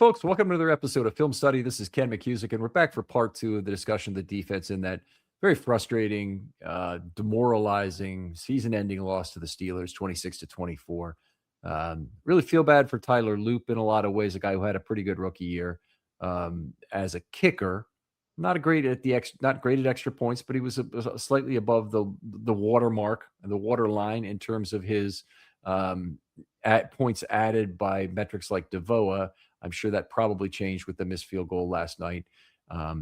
folks. Welcome to another episode of Film Study. This is Ken McKusick, and we're back for part two of the discussion of the defense in that very frustrating, demoralizing, season-ending loss to the Steelers, 26-24. Really feel bad for Tyler Loop in a lot of ways, a guy who had a pretty good rookie year as a kicker. Not great at extra points, but he was slightly above the watermark and the water line in terms of his at points added by metrics like DVOA. I'm sure that probably changed with the missed field goal last night. Tough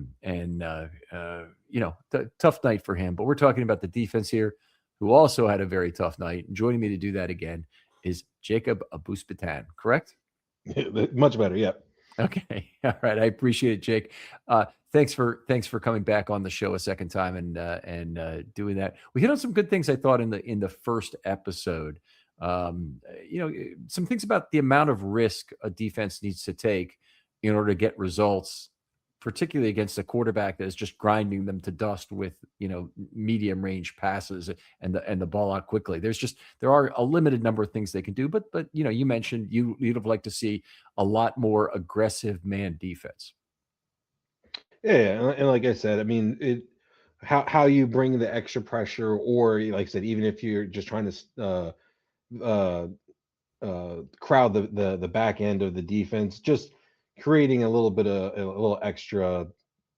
night for him. But we're talking about the defense here, who also had a very tough night. And joining me to do that again is Jacob Abuspatan, correct? Much better, yeah. Okay. All right. I appreciate it, Jake. Thanks for coming back on the show a second time and doing that. We hit on some good things, I thought, in the first episode. Some things about the amount of risk a defense needs to take in order to get results, particularly against a quarterback that is just grinding them to dust with, medium range passes and the ball out quickly. There are a limited number of things they can do, but you mentioned you'd have liked to see a lot more aggressive man defense. Yeah, and like I said, I mean, how you bring the extra pressure, or like I said, even if you're just trying to crowd the back end of the defense, just creating a little extra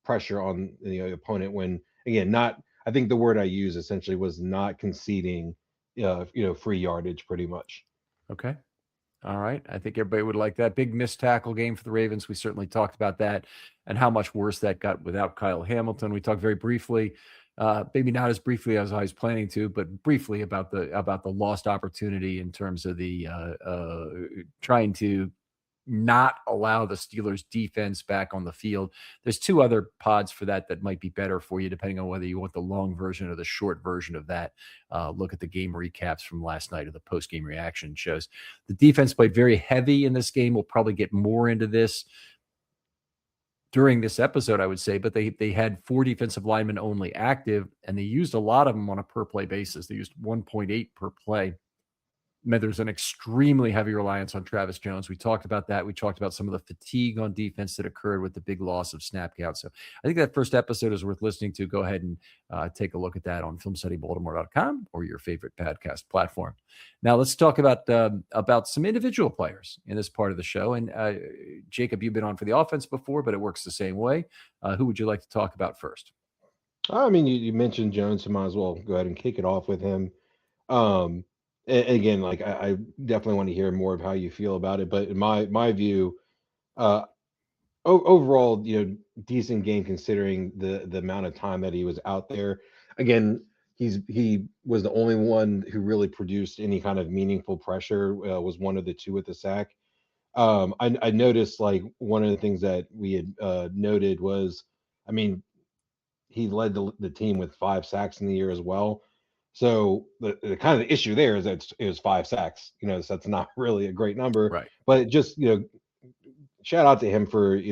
pressure on the opponent. When again, I think the word I used essentially was not conceding, free yardage, pretty much. Okay. All right. I think everybody would like that. Big missed tackle game for the Ravens. We certainly talked about that and how much worse that got without Kyle Hamilton. We talked very briefly, maybe not as briefly as I was planning to, but briefly about the lost opportunity in terms of the trying to not allow the Steelers defense back on the field. There's two other pods for that might be better for you, depending on whether you want the long version or the short version of that. Look at the game recaps from last night or the post-game reaction shows. The defense played very heavy in this game. We'll probably get more into this during this episode, I would say, but they had 4 defensive linemen only active, and they used a lot of them on a per-play basis. They used 1.8 per play. There's an extremely heavy reliance on Travis Jones. We talked about that. We talked about some of the fatigue on defense that occurred with the big loss of snap count. So I think that first episode is worth listening to. Go ahead and take a look at that on filmstudybaltimore.com or your favorite podcast platform. Now let's talk about some individual players in this part of the show. And Jacob, you've been on for the offense before, but it works the same way. Who would you like to talk about first? I mean, you mentioned Jones, so might as well go ahead and kick it off with him. And again, like I definitely want to hear more of how you feel about it, but in my view, overall, decent game considering the amount of time that he was out there. Again, he was the only one who really produced any kind of meaningful pressure. Was one of the 2 with the sack. I noticed, like, one of the things that we had noted was, I mean, he led the team with 5 sacks in the year as well. So the kind of the issue there is that it was 5 sacks. So that's not really a great number, right? But just shout out to him for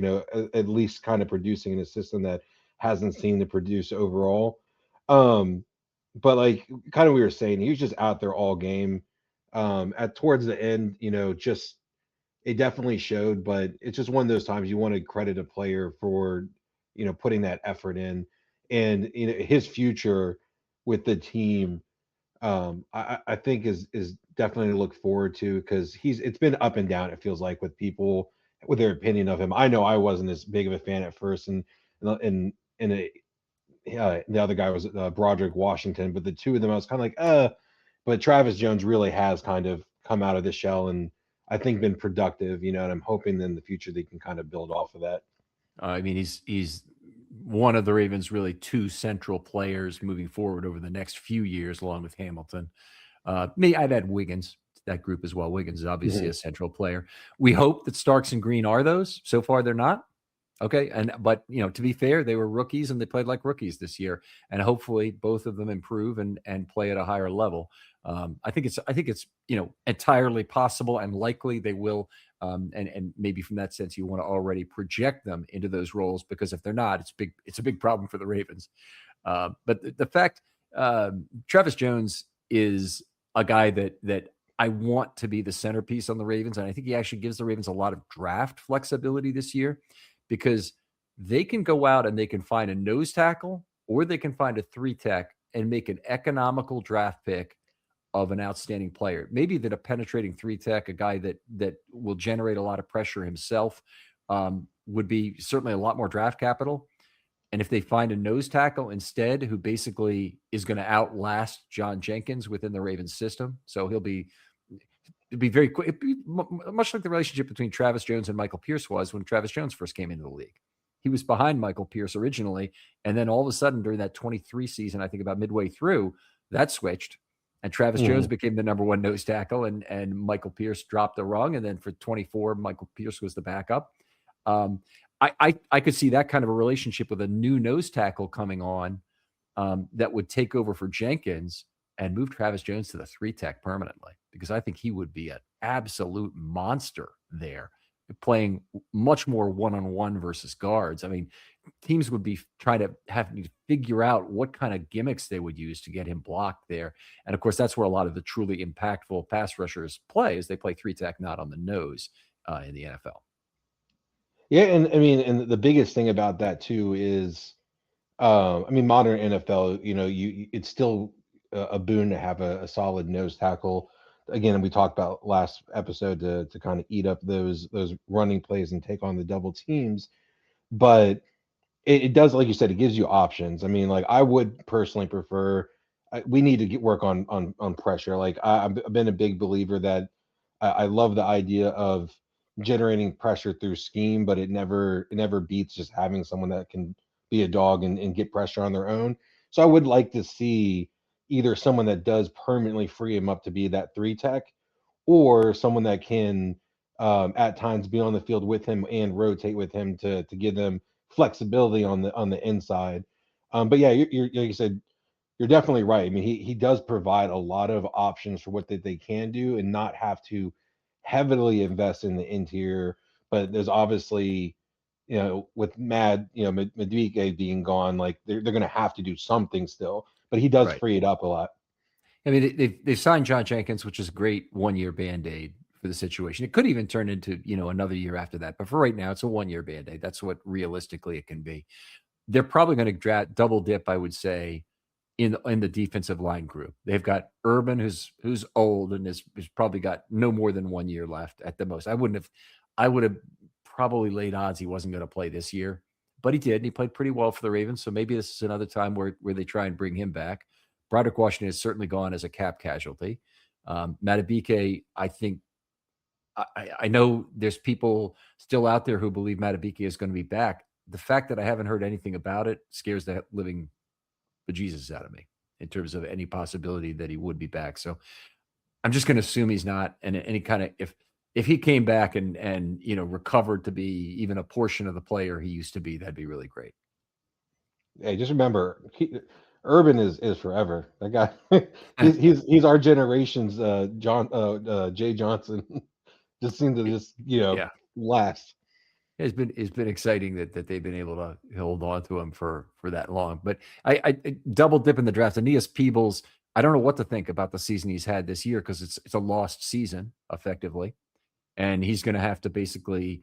at least kind of producing in a system that hasn't seemed to produce overall. But like kind of we were saying, he was just out there all game. Towards the end, just it definitely showed. But it's just one of those times you want to credit a player for putting that effort in, and his future with the team, I think is definitely to look forward to, because it's been up and down, it feels like, with people with their opinion of him. I know I wasn't as big of a fan at first, and the other guy was Broderick Washington, but the 2 of them I was kind of like, but Travis Jones really has kind of come out of the shell and I think been productive, and I'm hoping in the future they can kind of build off of that. I mean, he's one of the Ravens' really 2 central players moving forward over the next few years, along with Hamilton. I'd add Wiggins to that group as well. Wiggins is obviously a central player. We hope that Starks and Green are those. So far, they're not. Okay, but to be fair, they were rookies and they played like rookies this year, and hopefully both of them improve and play at a higher level. I think it's entirely possible and likely they will. And maybe from that sense, you want to already project them into those roles, because if they're not, it's a big problem for the Ravens. But the fact Travis Jones is a guy that I want to be the centerpiece on the Ravens. And I think he actually gives the Ravens a lot of draft flexibility this year because they can go out and they can find a nose tackle or they can find a 3-tech and make an economical draft pick of an outstanding player. Maybe that a penetrating 3-tech, a guy that will generate a lot of pressure himself, would be certainly a lot more draft capital. And if they find a nose tackle instead, who basically is going to outlast John Jenkins within the Ravens system, so it'd be very quick. It'd be much like the relationship between Travis Jones and Michael Pierce was when Travis Jones first came into the league. He was behind Michael Pierce originally, and then all of a sudden during that 23 season, I think about midway through, that switched, and Travis Jones became the number one nose tackle, and Michael Pierce dropped the rung, and then for 24, Michael Pierce was the backup. I could see that kind of a relationship with a new nose tackle coming on that would take over for Jenkins and move Travis Jones to the 3-tech permanently, because I think he would be an absolute monster there, playing much more one-on-one versus guards. I mean, teams would be trying to have to figure out what kind of gimmicks they would use to get him blocked there. And of course, that's where a lot of the truly impactful pass rushers play, is they play 3-tech, not on the nose in the NFL. Yeah, and I mean, and the biggest thing about that too is, I mean, modern NFL, it's still a boon to have a solid nose tackle. Again, we talked about last episode to kind of eat up those running plays and take on the double teams, but it does, like you said, it gives you options. I mean, like I would personally prefer. We need to work on pressure. Like I've been a big believer that I love the idea of generating pressure through scheme, but it never beats just having someone that can be a dog and get pressure on their own. So I would like to see either someone that does permanently free him up to be that 3-tech, or someone that can at times be on the field with him and rotate with him to give them flexibility on the inside. But yeah, you're like you said, you're definitely right. I mean, he does provide a lot of options for what they can do and not have to heavily invest in the interior. But there's obviously, with Madueke being gone, like they're going to have to do something still. But he does Right. free it up a lot. I mean, they signed John Jenkins, which is a great 1-year Band-Aid for the situation. It could even turn into, another year after that. But for right now, it's a 1-year Band-Aid. That's what realistically it can be. They're probably going to double dip, I would say, in the defensive line group. They've got Urban, who's old and has probably got no more than 1 year left at the most. I would have probably laid odds he wasn't going to play this year, but he did, and he played pretty well for the Ravens. So maybe this is another time where they try and bring him back. Broderick Washington has certainly gone as a cap casualty. Madueke, I think, I know there's people still out there who believe Madueke is going to be back. The fact that I haven't heard anything about it scares the living bejesus out of me in terms of any possibility that he would be back. So I'm just going to assume he's not. And any kind of, if he came back and recovered to be even a portion of the player he used to be, that'd be really great. Hey, just remember, Urban is forever. That guy, he's our generation's Jay Johnson. Just seems to just last. It's been exciting that they've been able to hold on to him for that long. But I double dip in the draft. Aeneas Peebles, I don't know what to think about the season he's had this year, because it's a lost season effectively, and he's going to have to basically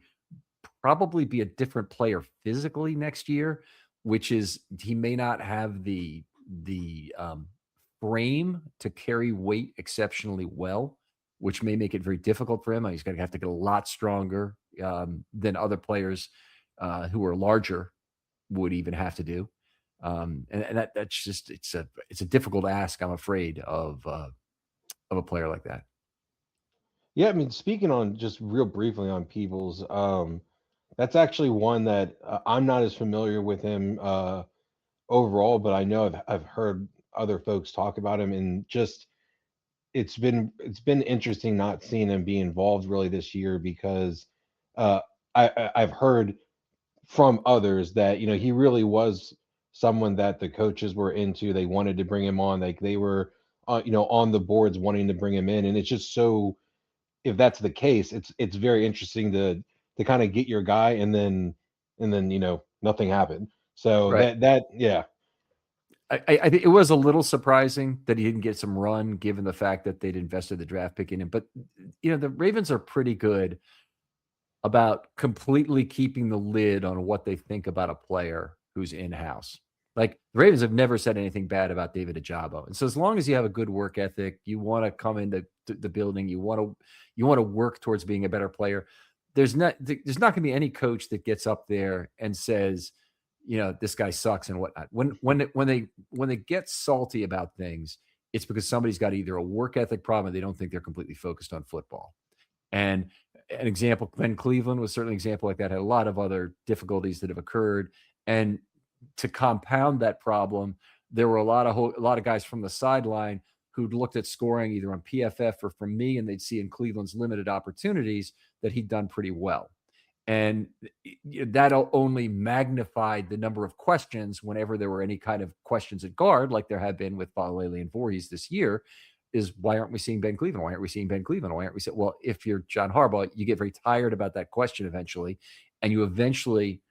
probably be a different player physically next year, which is he may not have the frame to carry weight exceptionally well, which may make it very difficult for him. He's going to have to get a lot stronger than other players who are larger would even have to do. And that's just, it's a difficult ask, I'm afraid, of a player like that. Yeah, I mean, speaking on just real briefly on Peebles, that's actually one that I'm not as familiar with him overall, but I know I've heard other folks talk about him, and just it's been interesting not seeing him be involved really this year, because I've heard from others that he really was someone that the coaches were into. They wanted to bring him on, like they were on the boards wanting to bring him in, and it's just so, if that's the case, it's very interesting to kind of get your guy, and then nothing happened. So Right. that yeah. I think it was a little surprising that he didn't get some run, given the fact that they'd invested the draft pick in him. But the Ravens are pretty good about completely keeping the lid on what they think about a player who's in-house. Like, the Ravens have never said anything bad about David Ojabo. And so as long as you have a good work ethic, you want to come into the building, you want to work towards being a better player. There's not going to be any coach that gets up there and says, this guy sucks and whatnot. When they get salty about things, it's because somebody's got either a work ethic problem or they don't think they're completely focused on football. And an example, Ben Cleveland was certainly an example like that. Had a lot of other difficulties that have occurred. And to compound that problem, there were a lot of guys from the sideline who'd looked at scoring either on PFF or from me, and they'd see in Cleveland's limited opportunities that he'd done pretty well. And that only magnified the number of questions whenever there were any kind of questions at guard, like there have been with Falalele and Voorhees this year, is why aren't we seeing Ben Cleveland? Why aren't we seeing Ben Cleveland? Why aren't we saying, well, if you're John Harbaugh, you get very tired about that question eventually, and you eventually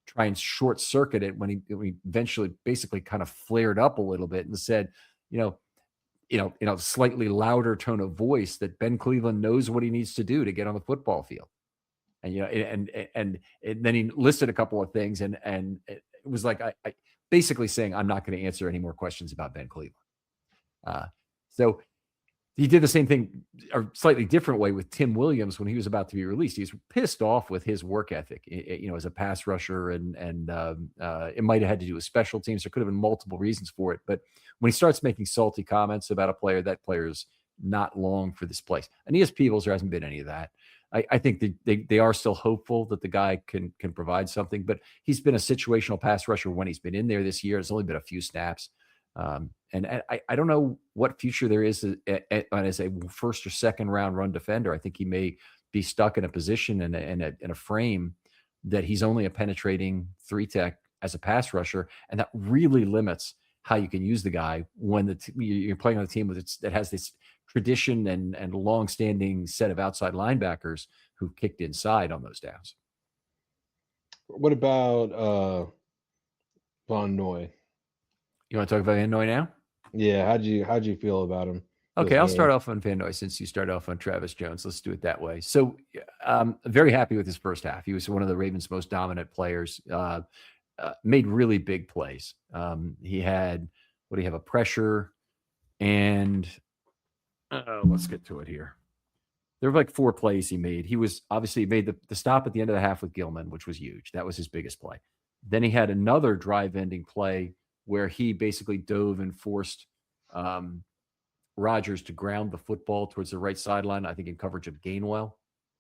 try and short circuit it when he eventually basically kind of flared up a little bit and said, slightly louder tone of voice, that Ben Cleveland knows what he needs to do to get on the football field. And and then he listed a couple of things, and it was like I basically saying, I'm not going to answer any more questions about Ben Cleveland. So he did the same thing, or slightly different way, with Tim Williams when he was about to be released. He was pissed off with his work ethic, as a pass rusher, and it might have had to do with special teams. There could have been multiple reasons for it. But when he starts making salty comments about a player, that player's not long for this place. Aeneas Peebles, there hasn't been any of that. I think they are still hopeful that the guy can provide something, but he's been a situational pass rusher when he's been in there this year. It's only been a few snaps. And I don't know what future there is as a first or second round run defender. I think he may be stuck in a position in a frame that he's only a penetrating 3-tech as a pass rusher, and that really limits how you can use the guy when you're playing on a team that has this tradition and long-standing set of outside linebackers who kicked inside on those downs. What about Von Noy? You want to talk about Van Noy now? Yeah, how'd you feel about him? Okay, I'll start off on Van Noy since you started off on Travis Jones. Let's do it that way. So, very happy with his first half. He was one of the Ravens' most dominant players. Made really big plays. He had a pressure, and let's get to it here. There were like 4 plays he made. He made the stop at the end of the half with Gilman, which was huge. That was his biggest play. Then he had another drive-ending play where he basically dove and forced Rodgers to ground the football towards the right sideline, I think in coverage of Gainwell.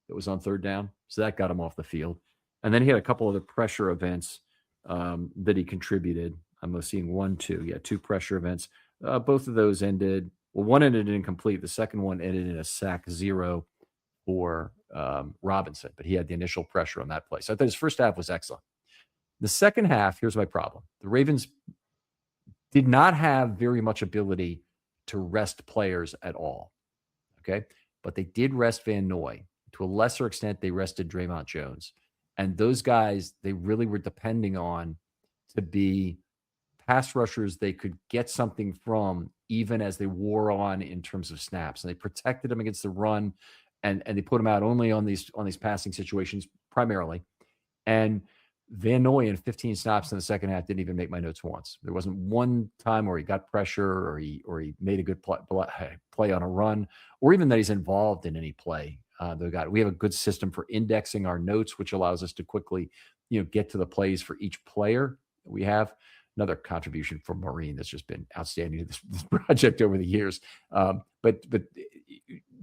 It was on 3rd down. So that got him off the field. And then he had a couple of the pressure events that he contributed. I'm seeing 2 pressure events. Both of those ended. Well, one ended incomplete. The second one ended in a sack 0 for Robinson, but he had the initial pressure on that play. So I thought his first half was excellent. The second half, here's my problem. The Ravens did not have very much ability to rest players at all. Okay. But they did rest Van Noy. To a lesser extent, they rested Draymond Jones. And those guys, they really were depending on to be pass rushers they could get something from, even as they wore on in terms of snaps. And they protected them against the run, and they put them out only on these passing situations primarily. And Van Noy in 15 snaps in the second half didn't even make my notes once. There wasn't one time where he got pressure or he made a good play on a run, or even that he's involved in any play. We have a good system for indexing our notes, which allows us to quickly, get to the plays for each player. We have another contribution from Maureen that's just been outstanding to this project over the years. But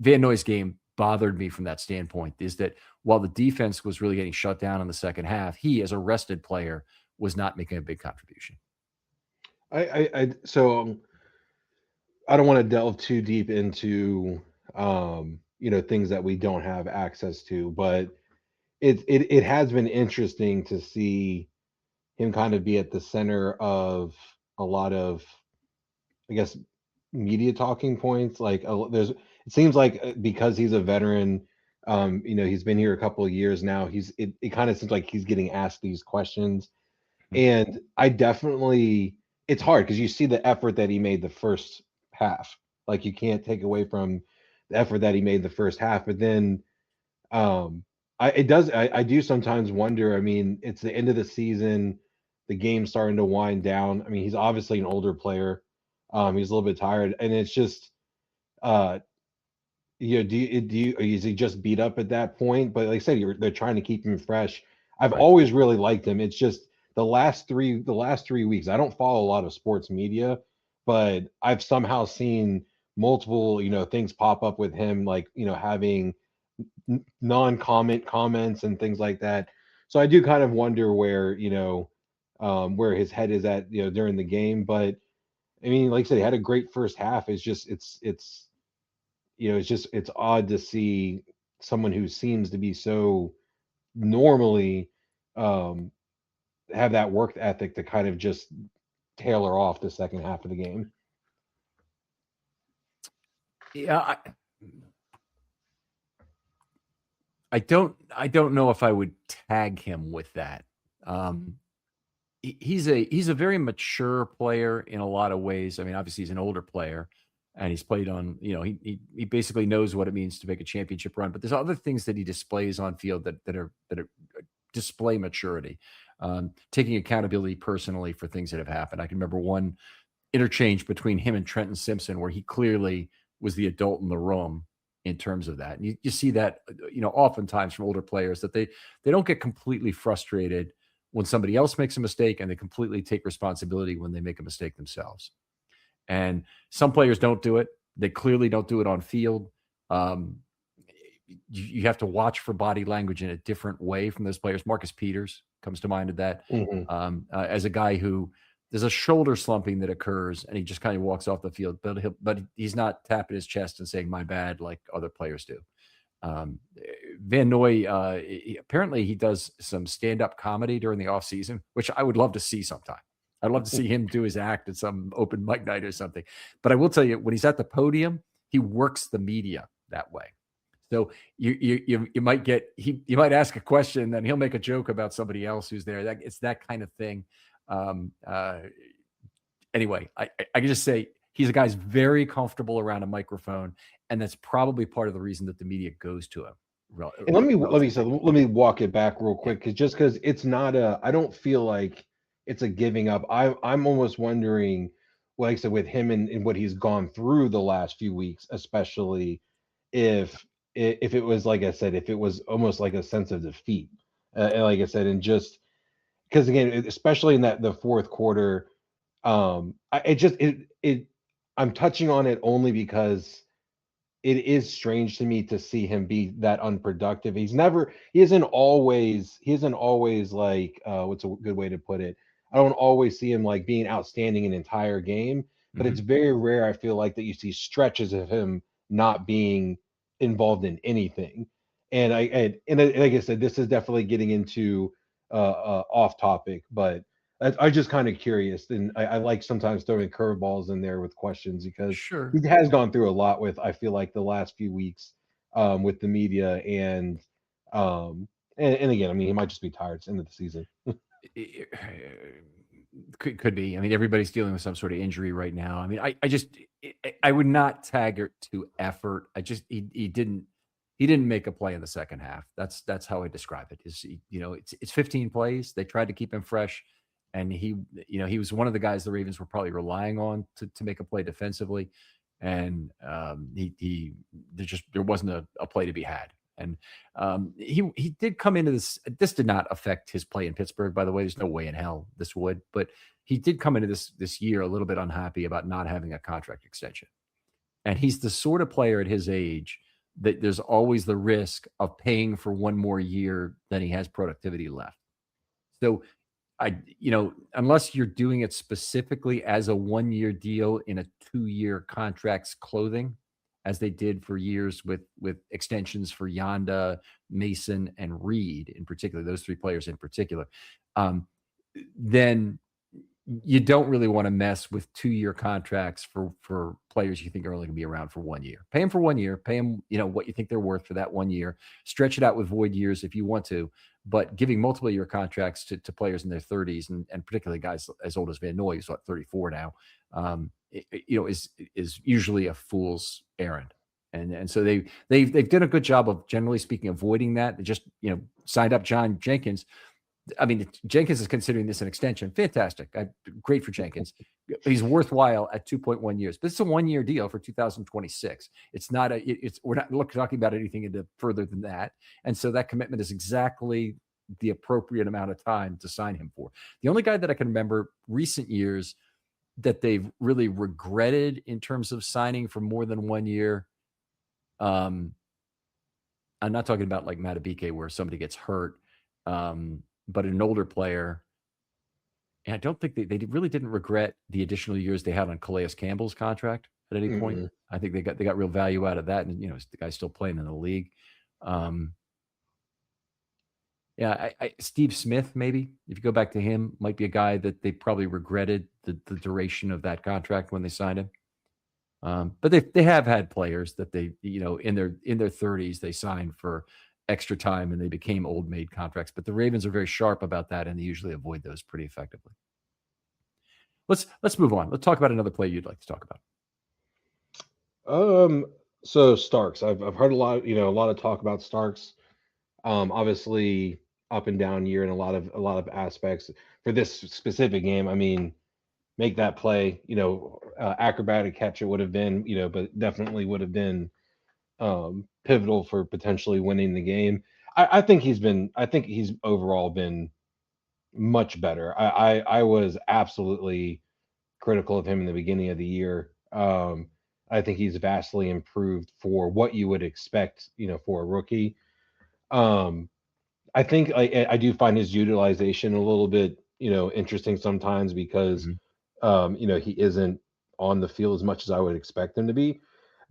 Van Noy's game bothered me from that standpoint, is that while the defense was really getting shut down in the second half, he, as a rested player, was not making a big contribution. So I don't want to delve too deep into things that we don't have access to, but it has been interesting to see him kind of be at the center of a lot of, I guess, media talking points. Like it seems like because he's a veteran, he's been here a couple of years now. It kind of seems like he's getting asked these questions, and I definitely it's hard because you see the effort that he made the first half. Like you can't take away from the effort that he made the first half, but then um I do sometimes wonder. I mean, it's the end of the season, the game's starting to wind down. I mean, he's obviously an older player. He's a little bit tired, and it's just uh is he just beat up at that point? But like I said, they're trying to keep him fresh. I've Right. always really liked him. It's just the last 3 weeks. I don't follow a lot of sports media, but I've somehow seen multiple things pop up with him, like having non-comment comments and things like that. So I do kind of wonder where his head is at during the game. But I mean, like I said, he had a great first half. It's odd to see someone who seems to be so normally um, have that work ethic to kind of just tailor off the second half of the game. Yeah, I don't know if I would tag him with that. He's a very mature player in a lot of ways. I mean, obviously he's an older player, and he's played on. He basically knows what it means to make a championship run. But there's other things that he displays on field that are display maturity, taking accountability personally for things that have happened. I can remember one interchange between him and Trenton Simpson where he clearly was the adult in the room in terms of that. And you see that, oftentimes from older players that they don't get completely frustrated when somebody else makes a mistake, and they completely take responsibility when they make a mistake themselves. And some players don't do it. They clearly don't do it on field. Um, you have to watch for body language in a different way from those players. Marcus Peters comes to mind of that, Mm-hmm. as a guy who there's a shoulder slumping that occurs, and he just kind of walks off the field, but he's not tapping his chest and saying "my bad" like other players do. Van Noy, apparently he does some stand-up comedy during the off season, which I would love to see sometime. I'd love to see him do his act at some open mic night or something. But I will tell you, when he's at the podium, he works the media that way. So you might you might ask a question, then he'll make a joke about somebody else who's there. It's that kind of thing. Um, uh, anyway, I can just say he's a guy's very comfortable around a microphone, and that's probably part of the reason that the media goes to him. And let me walk it back real quick, because it's not I don't feel like it's a giving up. I'm almost wondering, like I said, with him and what he's gone through the last few weeks, especially if it was, like I said, if it was almost like a sense of defeat, and like I said, and just because again, especially in the fourth quarter, I'm touching on it only because it is strange to me to see him be that unproductive. He isn't always like, what's a good way to put it? I don't always see him like being outstanding an entire game, but Mm-hmm. it's very rare, I feel like, that you see stretches of him not being involved in anything. Like I said, this is definitely getting into off topic, but I'm just kind of curious, and I like sometimes throwing curveballs in there with questions because Sure. he has gone through a lot with, I feel like, the last few weeks with the media and again, I mean, he might just be tired. It's the end of the season. Could be. I mean, everybody's dealing with some sort of injury right now. I mean, I would not tag it to effort. He didn't make a play in the second half. That's how I describe it. It's 15 plays. They tried to keep him fresh, and he was one of the guys the Ravens were probably relying on to make a play defensively, and there wasn't a play to be had. And he did come into this. This did not affect his play in Pittsburgh, by the way. There's no way in hell this would, but he did come into this year a little bit unhappy about not having a contract extension. And he's the sort of player at his age that there's always the risk of paying for one more year than he has productivity left. So unless you're doing it specifically as a 1-year deal in a 2-year contract's clothing, as they did for years with extensions for Yanda, Mason, and Reed in particular, those three players in particular, then you don't really want to mess with 2-year contracts for players you think are only going to be around for 1 year. Pay them for 1 year. Pay them, what you think they're worth for that 1 year. Stretch it out with void years if you want to, but giving multiple year contracts to players in their 30s and particularly guys as old as Van Noy, who's 34 now, is usually a fool's errand. And so they've done a good job of, generally speaking, avoiding that. They just signed up John Jenkins. I mean, Jenkins is considering this an extension. Fantastic. Great for Jenkins. He's worthwhile at 2.1 years, but it's a 1-year deal for 2026. It's not we're not talking about anything into further than that. And so that commitment is exactly the appropriate amount of time to sign him for. The only guy that I can remember recent years that they've really regretted in terms of signing for more than 1 year. I'm not talking about like Matabike where somebody gets hurt. But an older player, and I don't think they really didn't regret the additional years they had on Calais Campbell's contract at any point. I think they got real value out of that, and the guy's still playing in the league. Steve Smith, maybe if you go back to him, might be a guy that they probably regretted the duration of that contract when they signed him. But they have had players that they in their 30s they signed for extra time and they became old maid contracts, but the Ravens are very sharp about that and they usually avoid those pretty effectively. Let's move on. Let's talk about another play you'd like to talk about. So Starks, I've heard a lot of talk about Starks. Obviously up and down year in a lot of aspects. For this specific game, I mean, make that play, acrobatic catch it would have been, but definitely would have been pivotal for potentially winning the game. I think he's overall been much better. I was absolutely critical of him in the beginning of the year. I think he's vastly improved for what you would expect, for a rookie. I think I do find his utilization a little bit, interesting sometimes because, he isn't on the field as much as I would expect him to be.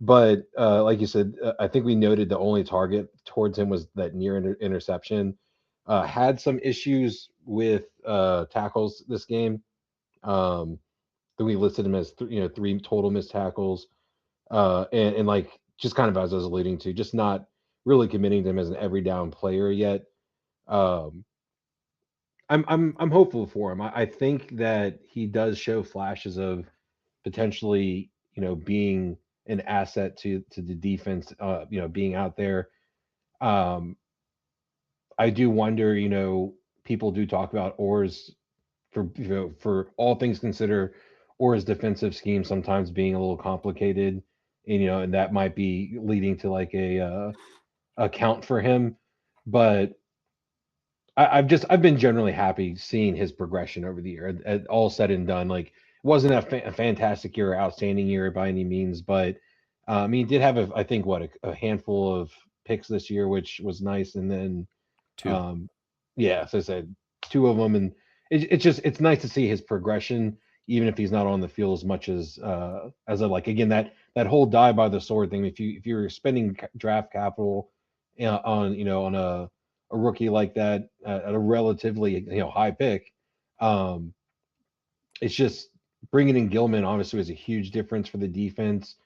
But like you said, I think we noted the only target towards him was that near interception. Had some issues with tackles this game. Then we listed him as 3 total missed tackles, and like just kind of as I was alluding to, just not really committing to him as an every down player yet. I'm hopeful for him. I think that he does show flashes of potentially being an asset to the defense, being out there. I do wonder, people do talk about Orr's for all things considered, Orr's defensive scheme sometimes being a little complicated, and that might be leading to like a count for him. But I've been generally happy seeing his progression over the year. All said and done, like it wasn't a fantastic year, outstanding year by any means, but he did have a handful of picks this year, which was nice, and then 2. So I said 2 of them, and it's nice to see his progression, even if he's not on the field as much as I like. Again, that whole die by the sword thing. If you're spending draft capital on a rookie like that at a relatively high pick, it's just bringing in Gilman obviously was a huge difference for the defense.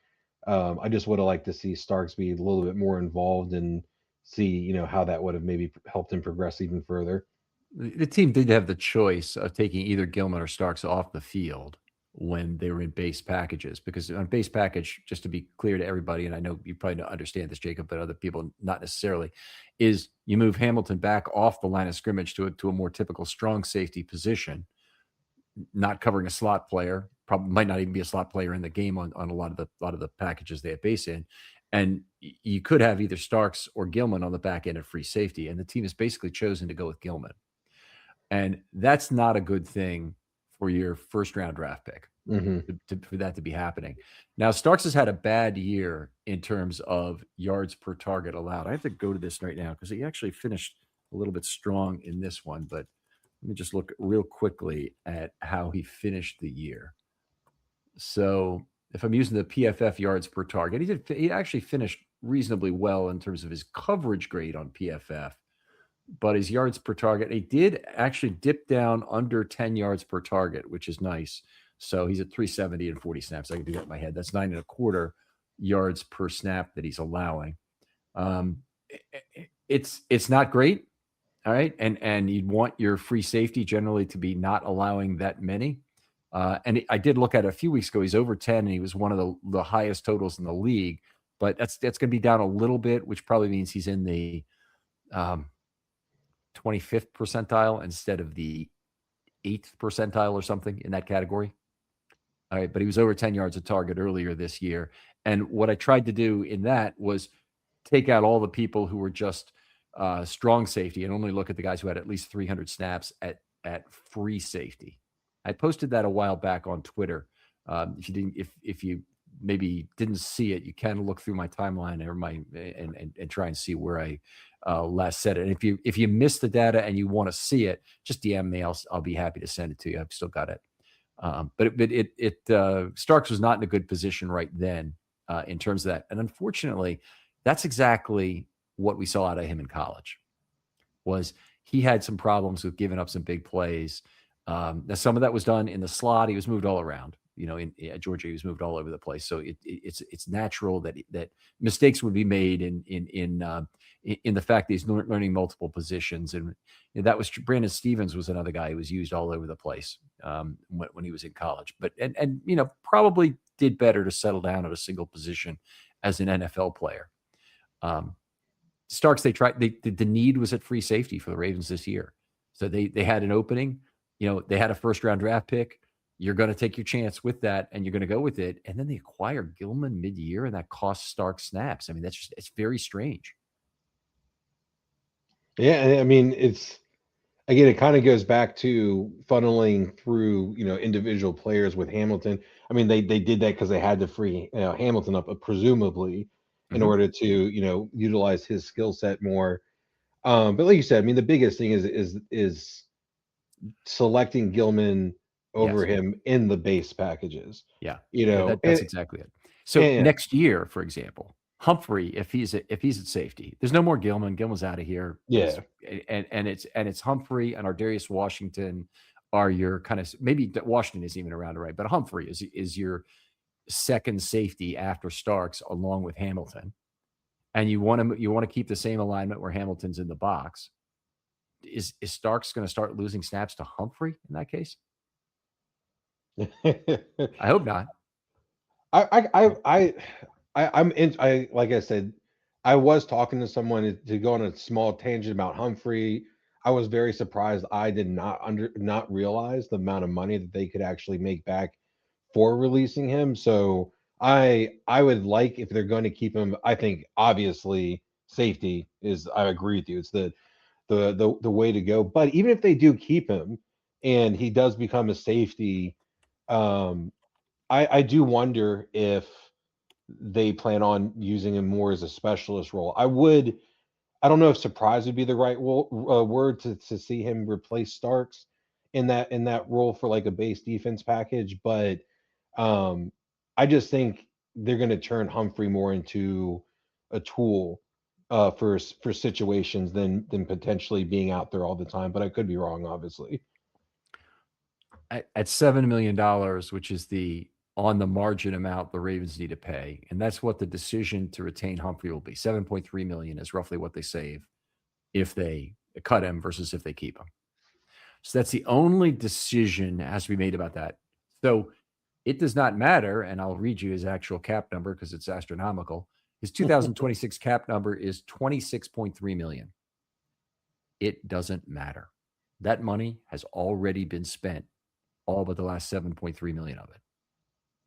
I just would have liked to see Starks be a little bit more involved and see how that would have maybe helped him progress even further. The team did have the choice of taking either Gilman or Starks off the field when they were in base packages, because on base package, just to be clear to everybody, and I know you probably don't understand this, Jacob, but other people not necessarily, is you move Hamilton back off the line of scrimmage to a more typical strong safety position, not covering a slot player, probably might not even be a slot player in the game on a lot of the packages they have base in. And you could have either Starks or Gilman on the back end of free safety, and the team has basically chosen to go with Gilman. And that's not a good thing for your first round draft pick, for that to be happening. Now, Starks has had a bad year in terms of yards per target allowed. I have to go to this right now because he actually finished a little bit strong in this one, but let me just look real quickly at how he finished the year. So if I'm using the PFF yards per target, he actually finished reasonably well in terms of his coverage grade on PFF. But his yards per target, he did actually dip down under 10 yards per target, which is nice. So he's at 370 and 40 snaps. I can do that in my head. That's 9.25 yards per snap that he's allowing. It's not great. All right. And you'd want your free safety generally to be not allowing that many. I did look at it a few weeks ago. He's over 10 and he was one of the highest totals in the league, but that's going to be down a little bit, which probably means he's in the 25th percentile instead of the 8th percentile or something in that category. All right. But he was over 10 yards a target earlier this year. And what I tried to do in that was take out all the people who were just strong safety and only look at the guys who had at least 300 snaps at free safety. I posted that a while back on Twitter. If you maybe didn't see it, you can look through my timeline or and try and see where I last said it. And if you missed the data and you want to see it, just DM me. I'll be happy to send it to you. I've still got it. But Starks was not in a good position right then in terms of that. And unfortunately, that's exactly what we saw out of him in college. Was he had some problems with giving up some big plays. Now some of that was done in the slot. He was moved all around. At Georgia, he was moved all over the place. So it's natural that mistakes would be made in the fact that he's learning multiple positions. And that was Brandon Stevens was another guy who was used all over the place when he was in college. But and probably did better to settle down at a single position as an NFL player. Starks, the need was at free safety for the Ravens this year. So they had an opening, they had a first round draft pick. You're going to take your chance with that and you're going to go with it. And then they acquire Gilman mid-year and that costs Starks snaps. I mean, it's very strange. Yeah. I mean, it kind of goes back to funneling through, individual players with Hamilton. I mean, they did that because they had to free Hamilton up, presumably, in order to, utilize his skill set more. But like you said, I mean, the biggest thing is selecting Gilman over him in the base packages. Yeah. That's exactly it. So next year, for example, Humphrey, if he's at safety, there's no more Gilman. Gilman's out of here. Yeah. And it's Humphrey and Ardarius Washington are your kind of, maybe Washington isn't even around, right? But Humphrey is your second safety after Starks along with Hamilton. And you want to keep the same alignment where Hamilton's in the box. Is Starks going to start losing snaps to Humphrey in that case? I hope not. I'm in. Like I said, I was talking to someone to go on a small tangent about Humphrey. I was very surprised. I did not realize the amount of money that they could actually make back for releasing him. So I would like, if they're going to keep him, I think obviously safety is. I agree with you. It's the way to go. But even if they do keep him and he does become a safety, I do wonder if they plan on using him more as a specialist role. I don't know if surprise would be the right word to see him replace Starks in that role for like a base defense package, but I just think they're going to turn Humphrey more into a tool for situations than potentially being out there all the time. But I could be wrong, obviously. At $7 million, which is the on the margin amount the Ravens need to pay, and that's what the decision to retain Humphrey will be. $7.3 million is roughly what they save if they cut him versus if they keep him. So that's the only decision that has to be made about that. So it does not matter, and I'll read you his actual cap number because it's astronomical. His 2026 cap number is $26.3 million. It doesn't matter. That money has already been spent, all but the last 7.3 million of it.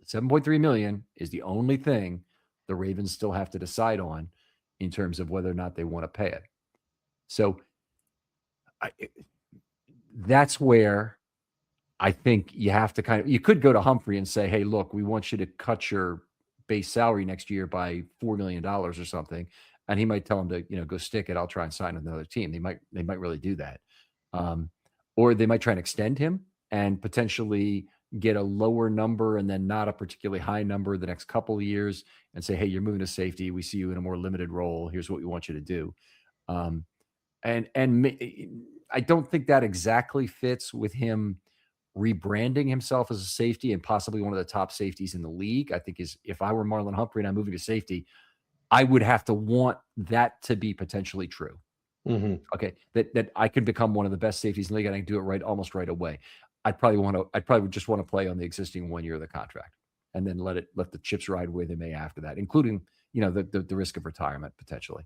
7.3 million is the only thing the Ravens still have to decide on in terms of whether or not they want to pay it. So that's where I think you have to you could go to Humphrey and say, hey, look, we want you to cut your base salary next year by $4 million or something. And he might tell him to, go stick it. I'll try and sign with another team. They might really do that. Or they might try and extend him and potentially get a lower number and then not a particularly high number the next couple of years and say, hey, you're moving to safety. We see you in a more limited role. Here's what we want you to do. And I don't think that exactly fits with him rebranding himself as a safety and possibly one of the top safeties in the league. I think if I were Marlon Humphrey and I'm moving to safety, I would have to want that to be potentially true. Okay, that I could become one of the best safeties in the league and I can do it almost right away. I'd probably just want to play on the existing 1 year of the contract and then let the chips ride where they may after that, including, the risk of retirement potentially.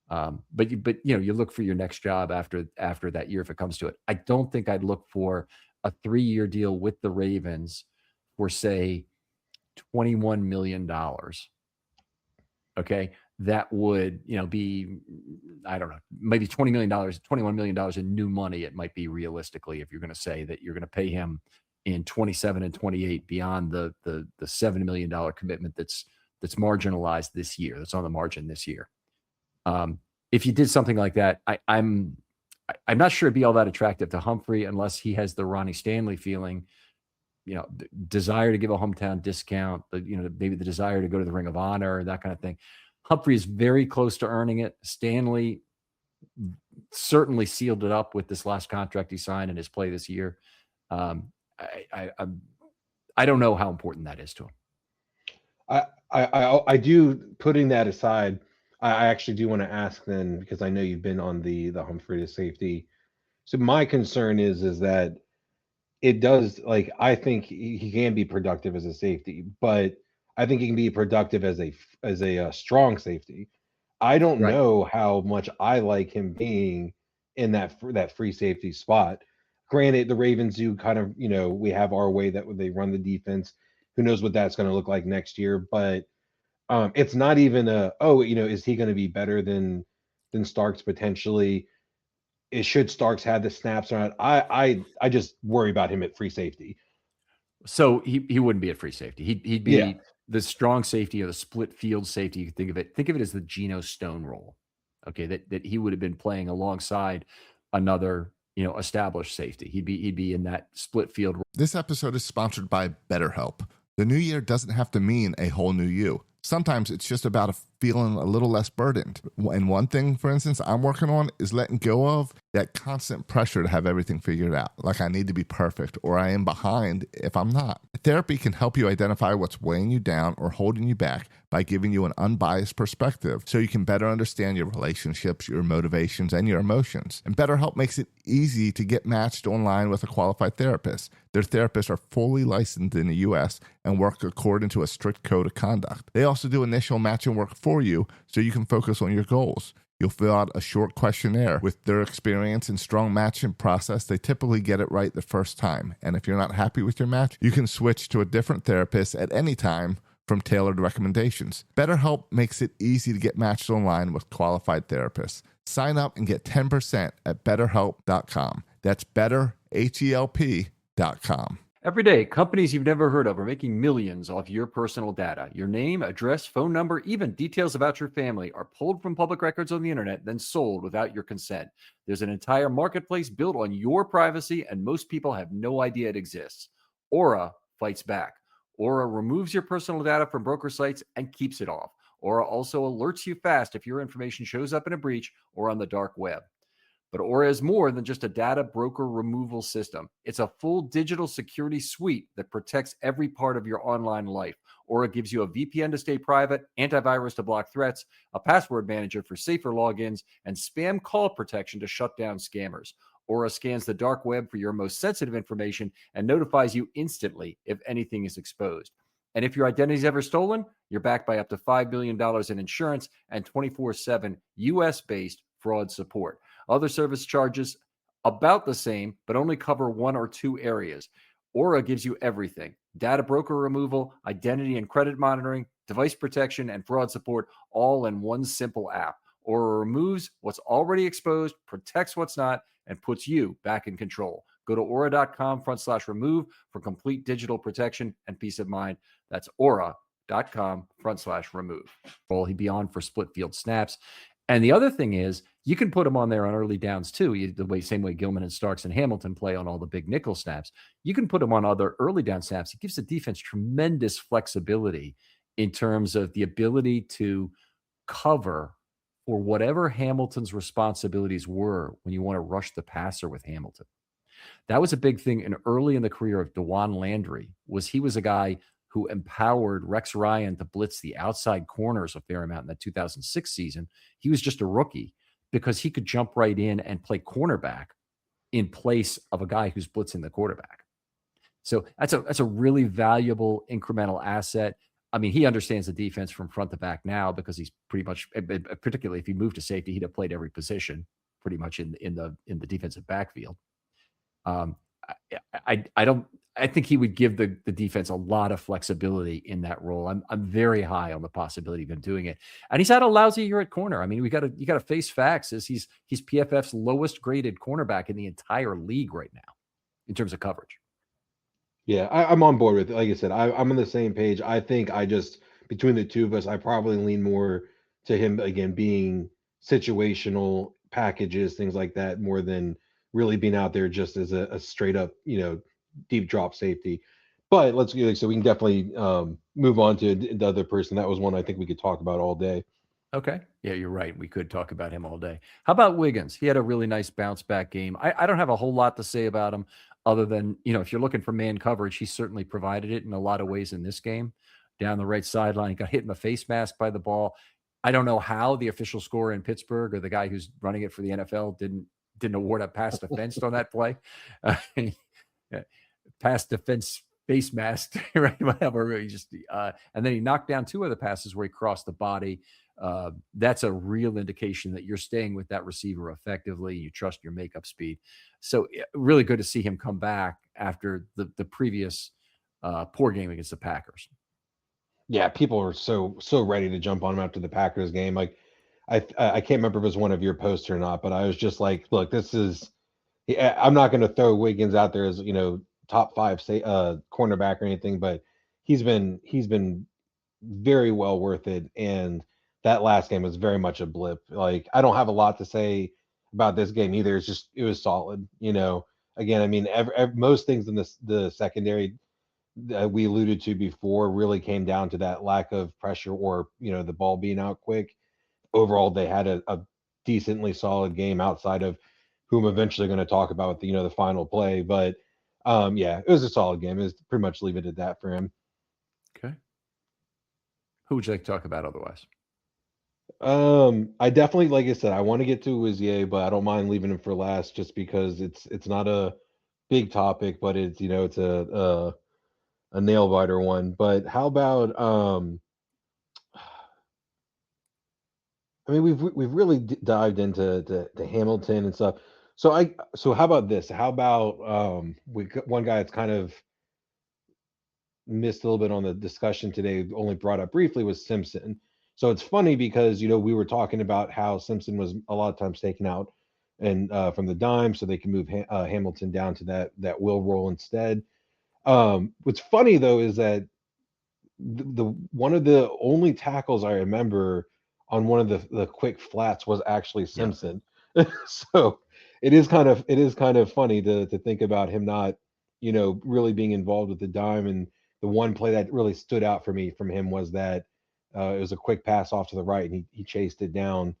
But you look for your next job after that year if it comes to it. I don't think I'd look for a 3-year deal with the Ravens for, say, $21 million. Okay. That would, be, I don't know, maybe $20 million, $21 million in new money. It might be realistically, if you're going to say that you're going to pay him in 27 and 28 beyond the $7 million commitment that's marginalized this year, that's on the margin this year. If you did something like that, I'm not sure it'd be all that attractive to Humphrey unless he has the Ronnie Stanley feeling, desire to give a hometown discount, maybe the desire to go to the Ring of Honor, that kind of thing. Humphrey is very close to earning it. Stanley certainly sealed it up with this last contract he signed and his play this year. I don't know how important that is to him. I do, putting that aside, I actually do want to ask then, because I know you've been on the Humphrey to safety. So my concern is that it does, like, I think he can be productive as a safety, but I think he can be productive as a strong safety. I don't Right. know how much I like him being in that free safety spot. Granted, the Ravens do kind of, we have our way that they run the defense. Who knows what that's going to look like next year? But it's not even is he going to be better than Starks potentially? Should Starks have the snaps or not? I just worry about him at free safety. So he wouldn't be at free safety. He'd be Yeah. the strong safety or the split field safety. You could think of it as the Geno Stone role. Okay, that he would have been playing alongside another, established safety. He'd be in that split field role. This episode is sponsored by BetterHelp. The new year doesn't have to mean a whole new you. Sometimes it's just about feeling a little less burdened. And one thing, for instance, I'm working on is letting go of that constant pressure to have everything figured out. Like I need to be perfect or I am behind if I'm not. Therapy can help you identify what's weighing you down or holding you back by giving you an unbiased perspective so you can better understand your relationships, your motivations, and your emotions. And BetterHelp makes it easy to get matched online with a qualified therapist. Their therapists are fully licensed in the U.S. and work according to a strict code of conduct. They also do initial matching work for you so you can focus on your goals. You'll fill out a short questionnaire. With their experience and strong matching process, they typically get it right the first time. And if you're not happy with your match, you can switch to a different therapist at any time from tailored recommendations. BetterHelp makes it easy to get matched online with qualified therapists. Sign up and get 10% at betterhelp.com. That's betterhelp.com. Every day, companies you've never heard of are making millions off your personal data. Your name, address, phone number, even details about your family are pulled from public records on the internet, then sold without your consent. There's an entire marketplace built on your privacy, and most people have no idea it exists. Aura fights back. Aura removes your personal data from broker sites and keeps it off. Aura also alerts you fast if your information shows up in a breach or on the dark web. But Aura is more than just a data broker removal system. It's a full digital security suite that protects every part of your online life. Aura gives you a VPN to stay private, antivirus to block threats, a password manager for safer logins, and spam call protection to shut down scammers. Aura scans the dark web for your most sensitive information and notifies you instantly if anything is exposed. And if your identity is ever stolen, you're backed by up to $5 billion in insurance and 24/7 US-based fraud support. Other service charges about the same, but only cover one or two areas. Aura gives you everything: data broker removal, identity and credit monitoring, device protection, and fraud support, all in one simple app. Aura removes what's already exposed, protects what's not, and puts you back in control. Go to aura.com/remove for complete digital protection and peace of mind. That's aura.com/remove. Well, he'd be on for split field snaps. And the other thing is, you can put him on there on early downs too. Same way Gilman and Starks and Hamilton play on all the big nickel snaps. You can put him on other early down snaps. It gives the defense tremendous flexibility in terms of the ability to cover for whatever Hamilton's responsibilities were when you want to rush the passer with Hamilton. That was a big thing early in the career of DeJuan Landry. He was a guy who empowered Rex Ryan to blitz the outside corners a fair amount in that 2006 season. He was just a rookie. because he could jump right in and play cornerback in place of a guy who's blitzing the quarterback. So that's a really valuable incremental asset. I mean, he understands the defense from front to back now because he's pretty much, particularly if he moved to safety, he'd have played every position pretty much in the defensive backfield. I think he would give the defense a lot of flexibility in that role. I'm very high on the possibility of him doing it. And he's had a lousy year at corner. I mean, you got to face facts. Is he's PFF's lowest graded cornerback in the entire league right now in terms of coverage. Yeah, I'm on board with it. Like I said, I'm on the same page. I think between the two of us, I probably lean more to him again being situational packages, things like that, more than really being out there just as a straight up, deep drop safety. But let's so we can definitely move on to the other person. That was one I think we could talk about all day. Okay. Yeah, you're right. We could talk about him all day. How about Wiggins? He had a really nice bounce back game. I don't have a whole lot to say about him other than, if you're looking for man coverage, he certainly provided it in a lot of ways in this game. Down the right sideline, he got hit in the face mask by the ball. I don't know how the official scorer in Pittsburgh or the guy who's running it for the NFL didn't award a pass defense on that play. Pass defense face mask, right? Whatever. He just and then he knocked down two other passes where he crossed the body. That's a real indication that you're staying with that receiver effectively. You trust your makeup speed. So really good to see him come back after the previous poor game against the Packers. Yeah, people are so ready to jump on him after the Packers game. Like I can't remember if it was one of your posts or not, but I was just like, look, this is. I'm not going to throw Wiggins out there as top 5 cornerback or anything, but he's been very well worth it. And that last game was very much a blip. Like I don't have a lot to say about this game either. It was solid. Again, I mean, most things in the secondary that we alluded to before really came down to that lack of pressure or the ball being out quick. Overall, they had a decently solid game outside of who I'm eventually going to talk about with the final play. But yeah, it was a solid game. It was pretty much leave it at that for him. Okay. Who would you like to talk about otherwise? I definitely, like I said, I want to get to Uzier, but I don't mind leaving him for last just because it's not a big topic, but it's it's a nail biter one. But how about I mean, we've really dived into Hamilton and stuff. So how about this? How about one guy that's kind of missed a little bit on the discussion today, only brought up briefly, was Simpson. So it's funny because we were talking about how Simpson was a lot of times taken out and from the dime, so they can move Hamilton down to that will role instead. What's funny though is that the one of the only tackles I remember on one of the quick flats was actually Simpson. Yeah. So it is kind of funny to think about him not really being involved with the dime. And the one play that really stood out for me from him was that it was a quick pass off to the right and he chased it down.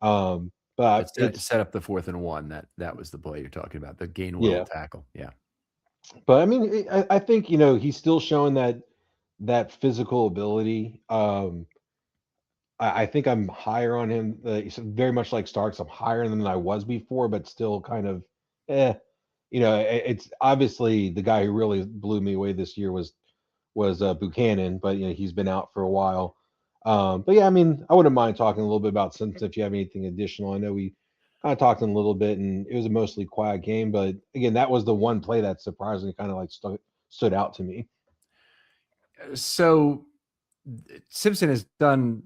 But it set up the 4th and 1. That was the play you're talking about, the Gainwell tackle. Yeah. But I mean, I think he's still showing that physical ability. I think I'm higher on him. Very much like Starks, I'm higher than I was before, but still kind of, it's obviously the guy who really blew me away this year was Buchanan, but he's been out for a while. But yeah, I mean, I wouldn't mind talking a little bit about Simpson if you have anything additional. I know we kind of talked in a little bit, and it was a mostly quiet game, but again, that was the one play that surprisingly kind of like stood out to me. So Simpson has done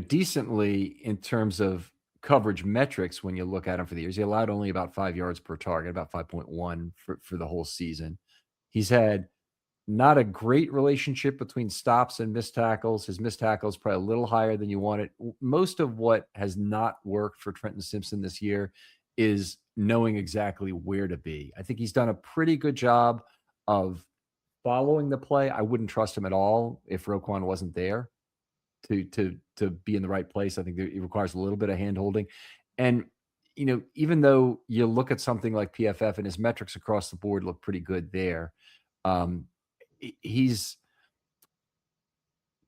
decently in terms of coverage metrics when you look at him for the years. He allowed only about 5 yards per target, about 5.1 for the whole season. He's had not a great relationship between stops and missed tackles. His missed tackles probably a little higher than you wanted. Most of what has not worked for Trenton Simpson this year is knowing exactly where to be. I think he's done a pretty good job of following the play. I wouldn't trust him at all if Roquan wasn't there to be in the right place. I think it requires a little bit of hand holding. And, even though you look at something like PFF and his metrics across the board look pretty good there, the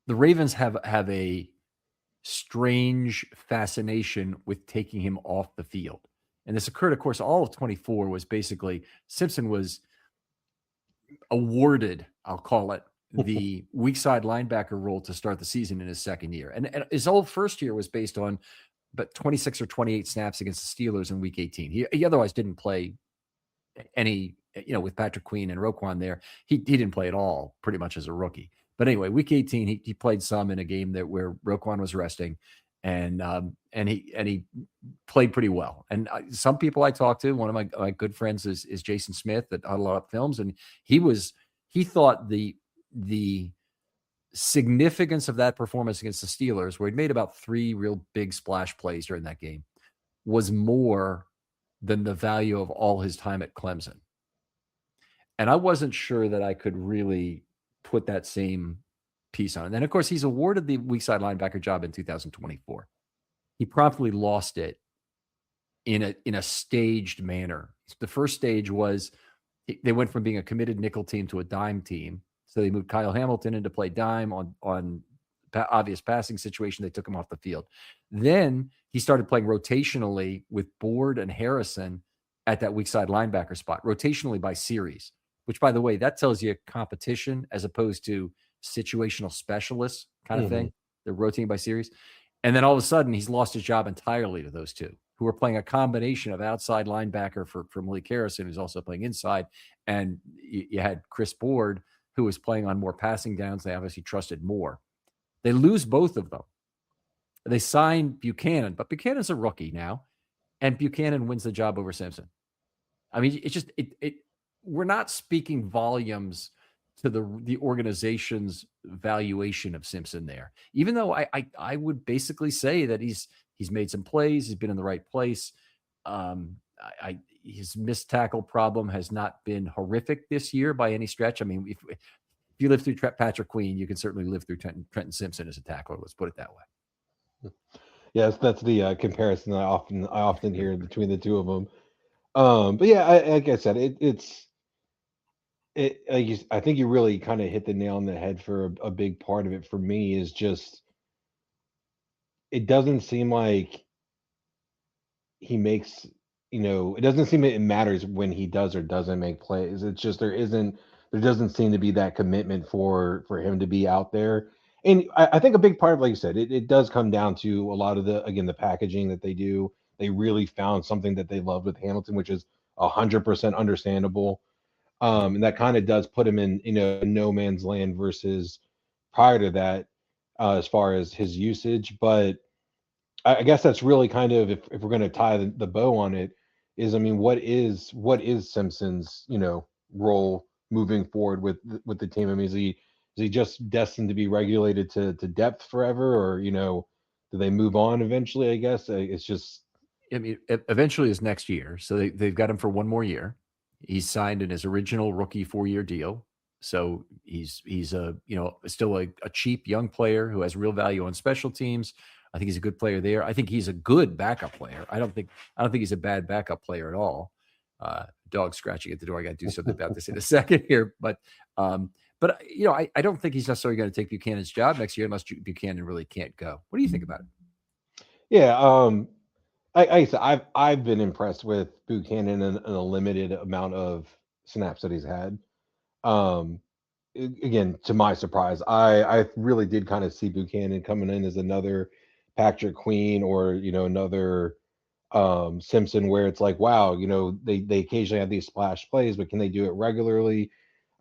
Ravens have a strange fascination with taking him off the field. And this occurred, of course, all of 24 was basically Simpson was awarded, I'll call it, the weak side linebacker role to start the season in his second year. And his whole first year was based on but 26 or 28 snaps against the Steelers in week 18. He otherwise didn't play any, with Patrick Queen and Roquan there. He didn't play at all pretty much as a rookie. But anyway, week 18, he played some in a game where Roquan was resting, and he played pretty well. And some people I talked to, one of my good friends is Jason Smith at Huddle Up Films, and he thought the significance of that performance against the Steelers, where he'd made about 3 real big splash plays during that game, was more than the value of all his time at Clemson. And I wasn't sure that I could really put that same piece on. And then, of course, he's awarded the weak side linebacker job in 2024. He promptly lost it in a staged manner. The first stage was they went from being a committed nickel team to a dime team. So they moved Kyle Hamilton in to play dime on obvious passing situation. They took him off the field. Then he started playing rotationally with Board and Harrison at that weak side linebacker spot, rotationally by series, which, by the way, that tells you competition as opposed to situational specialists kind of thing. They're rotating by series. And then all of a sudden, he's lost his job entirely to those two, who are playing a combination of outside linebacker for Malik Harrison, who's also playing inside. And you had Chris Board, who was playing on more passing downs. They obviously trusted more. They lose both of them. They sign Buchanan, but Buchanan's a rookie now, and Buchanan wins the job over Simpson. I mean, it's just we're not speaking volumes to the organization's valuation of Simpson there. Even though I would basically say that he's made some plays, he's been in the right place. His missed tackle problem has not been horrific this year by any stretch. I mean, if you live through Patrick Queen, you can certainly live through Trenton Simpson as a tackler. Let's put it that way. Yes, that's the comparison I often hear between the two of them. But yeah, like I said, I think you really kind of hit the nail on the head for a big part of it. For me, is just it doesn't seem like he makes. It doesn't seem it matters when he does or doesn't make plays. It's just there doesn't seem to be that commitment for him to be out there. And I think a big part of, like you said, it does come down to a lot of the packaging that they do. They really found something that they love with Hamilton, which is 100% understandable. And that kind of does put him in, no man's land versus prior to that, as far as his usage. But I guess that's really kind of, if we're going to tie the bow on it, is, I mean, what is Simpson's, role moving forward with the team? I mean, is he just destined to be regulated to depth forever, or, do they move on eventually? I guess it's just. I mean, eventually is next year. So they've got him for one more year. He's signed in his original rookie 4-year deal. So he's still a cheap young player who has real value on special teams. I think he's a good player there. I think he's a good backup player. I don't think he's a bad backup player at all. Dog scratching at the door. I got to do something about this in a second here, but I don't think he's necessarily going to take Buchanan's job next year unless Buchanan really can't go. What do you think about it? Yeah, I said I've been impressed with Buchanan in a limited amount of snaps that he's had. Again, to my surprise, I really did kind of see Buchanan coming in as another Patrick Queen or another Simpson, where it's like, wow, they occasionally have these splash plays, but can they do it regularly?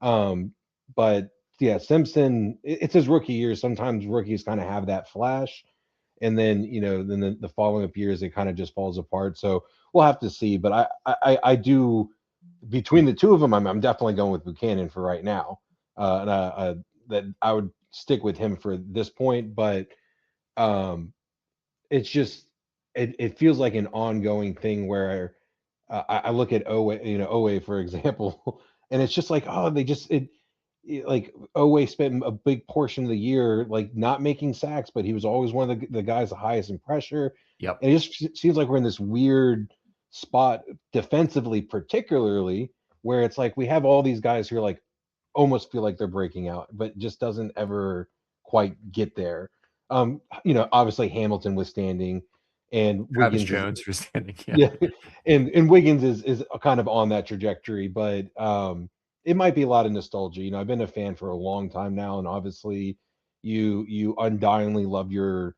But yeah, Simpson, it's his rookie year. Sometimes rookies kind of have that flash, and then the following up years it kind of just falls apart. So we'll have to see. But I do, between the two of them, I'm definitely going with Buchanan for right now, and that I would stick with him for this point. But it's just it feels like an ongoing thing where I look at Owe, for example, and it's just like, oh, like Owe spent a big portion of the year like not making sacks, but he was always one of the guys the highest in pressure. Yep. And it just seems like we're in this weird spot defensively, particularly, where it's like we have all these guys who are like almost feel like they're breaking out, but just doesn't ever quite get there. Obviously Hamilton withstanding, and Travis Wiggins is Jones for standing. yeah, and Wiggins is kind of on that trajectory, but it might be a lot of nostalgia. I've been a fan for a long time now, and obviously you undyingly love your